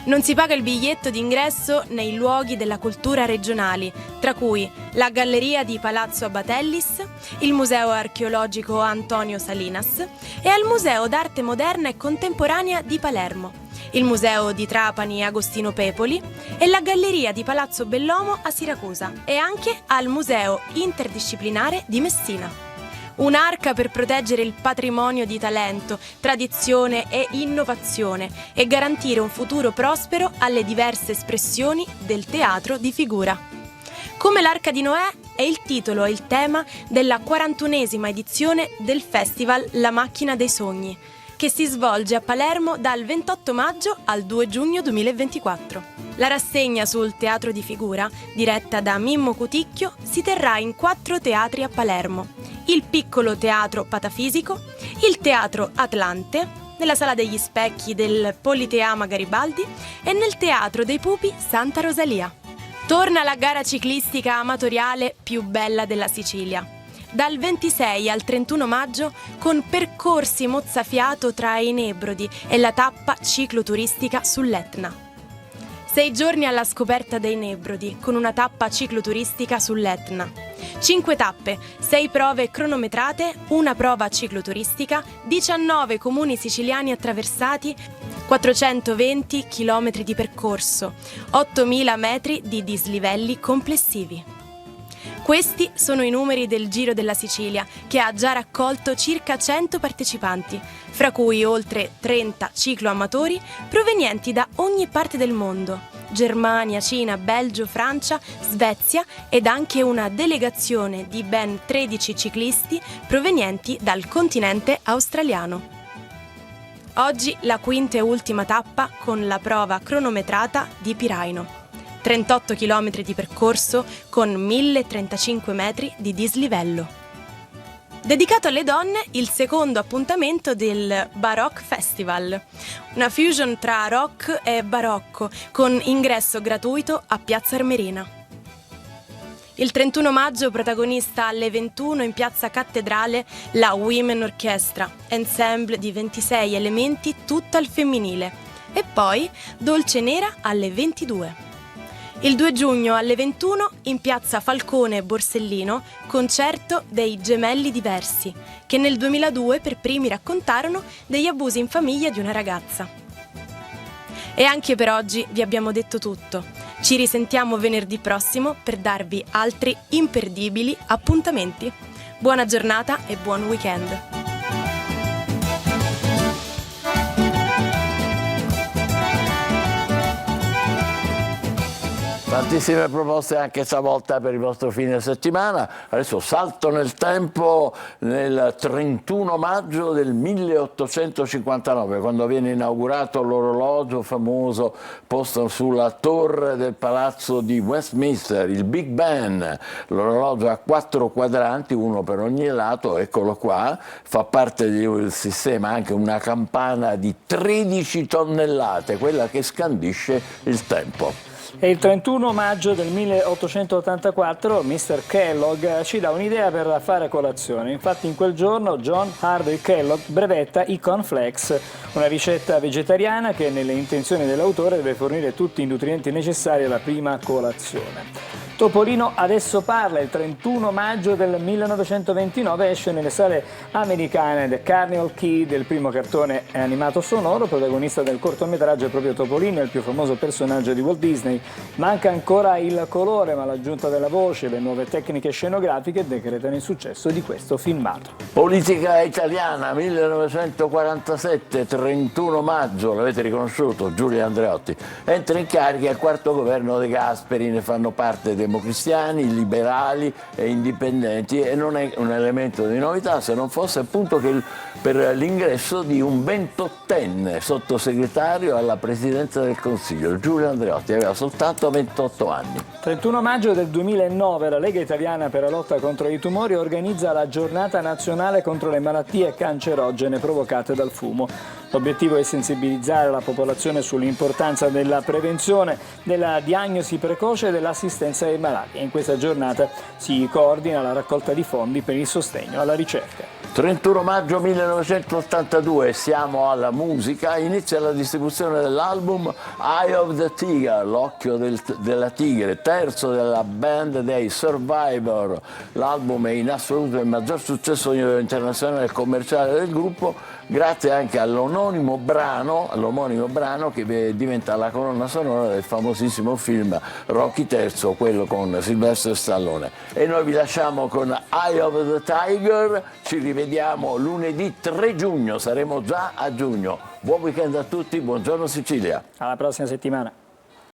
Non si paga il biglietto d'ingresso nei luoghi della cultura regionali, tra cui la Galleria di Palazzo Abatellis, il Museo Archeologico Antonio Salinas e al Museo d'Arte Moderna e Contemporanea di Palermo, il Museo di Trapani Agostino Pepoli e la Galleria di Palazzo Bellomo a Siracusa e anche al Museo Interdisciplinare di Messina. Un'arca per proteggere il patrimonio di talento, tradizione e innovazione e garantire un futuro prospero alle diverse espressioni del teatro di figura. Come l'Arca di Noè è il titolo e il tema della 41esima edizione del Festival La Macchina dei Sogni, che si svolge a Palermo dal 28 maggio al 2 giugno 2024. La rassegna sul teatro di figura, diretta da Mimmo Cuticchio, si terrà in 4 teatri a Palermo: il Piccolo Teatro Patafisico, il Teatro Atlante, nella Sala degli Specchi del Politeama Garibaldi e nel Teatro dei Pupi Santa Rosalia. Torna la gara ciclistica amatoriale più bella della Sicilia. Dal 26 al 31 maggio con percorsi mozzafiato tra i Nebrodi e la tappa cicloturistica sull'Etna. 6 giorni alla scoperta dei Nebrodi con una tappa cicloturistica sull'Etna. 5 tappe, 6 prove cronometrate, una prova cicloturistica, 19 comuni siciliani attraversati, 420 km di percorso, 8.000 metri di dislivelli complessivi. Questi sono i numeri del Giro della Sicilia, che ha già raccolto circa 100 partecipanti, fra cui oltre 30 cicloamatori provenienti da ogni parte del mondo: Germania, Cina, Belgio, Francia, Svezia ed anche una delegazione di ben 13 ciclisti provenienti dal continente australiano. Oggi la quinta e ultima tappa con la prova cronometrata di Piraino. 38 km di percorso con 1035 metri di dislivello. Dedicato alle donne, il secondo appuntamento del Baroque Festival, una fusion tra rock e barocco con ingresso gratuito a Piazza Armerina. Il 31 maggio protagonista alle 21 in Piazza Cattedrale la Women Orchestra, ensemble di 26 elementi tutta al femminile, e poi Dolce Nera alle 22. Il 2 giugno alle 21 in Piazza Falcone e Borsellino, concerto dei Gemelli Diversi, che nel 2002 per primi raccontarono degli abusi in famiglia di una ragazza. E anche per oggi vi abbiamo detto tutto. Ci risentiamo venerdì prossimo per darvi altri imperdibili appuntamenti. Buona giornata e buon weekend! Tantissime proposte anche stavolta per il vostro fine settimana. Adesso salto nel tempo nel 31 maggio del 1859, quando viene inaugurato l'orologio famoso posto sulla torre del palazzo di Westminster, il Big Ben. L'orologio ha 4 quadranti, uno per ogni lato, eccolo qua, fa parte del sistema anche una campana di 13 tonnellate, quella che scandisce il tempo. E il 31 maggio del 1884 Mr. Kellogg ci dà un'idea per fare colazione. Infatti in quel giorno John Harvey Kellogg brevetta i cornflakes, una ricetta vegetariana che nelle intenzioni dell'autore deve fornire tutti i nutrienti necessari alla prima colazione. Topolino adesso parla. Il 31 maggio del 1929 esce nelle sale americane The Carnival Kid, il primo cartone animato sonoro. Protagonista del cortometraggio è proprio Topolino, il più famoso personaggio di Walt Disney. Manca ancora il colore, ma l'aggiunta della voce e le nuove tecniche scenografiche decretano il successo di questo filmato. Politica italiana, 1947, 31 maggio, l'avete riconosciuto, Giulio Andreotti. Entra in carica il quarto governo De Gasperi, ne fanno parte democristiani, liberali e indipendenti, e non è un elemento di novità se non fosse appunto che per l'ingresso di un 28enne sottosegretario alla presidenza del Consiglio. Giulio Andreotti aveva soltanto 28 anni. 31 maggio del 2009 la Lega Italiana per la lotta contro i tumori organizza la giornata nazionale contro le malattie cancerogene provocate dal fumo. L'obiettivo è sensibilizzare la popolazione sull'importanza della prevenzione, della diagnosi precoce e dell'assistenza ai malati. E in questa giornata si coordina la raccolta di fondi per il sostegno alla ricerca. 31 maggio 1982, siamo alla musica, inizia la distribuzione dell'album Eye of the Tiger, l'occhio della tigre, terzo della band dei Survivor. L'album è in assoluto il maggior successo internazionale e commerciale del gruppo, grazie anche all'omonimo brano che diventa la colonna sonora del famosissimo film Rocky III, quello con Sylvester Stallone. E noi vi lasciamo con Eye of the Tiger, ci rivediamo lunedì 3 giugno, saremo già a giugno. Buon weekend a tutti, buongiorno Sicilia. Alla prossima settimana.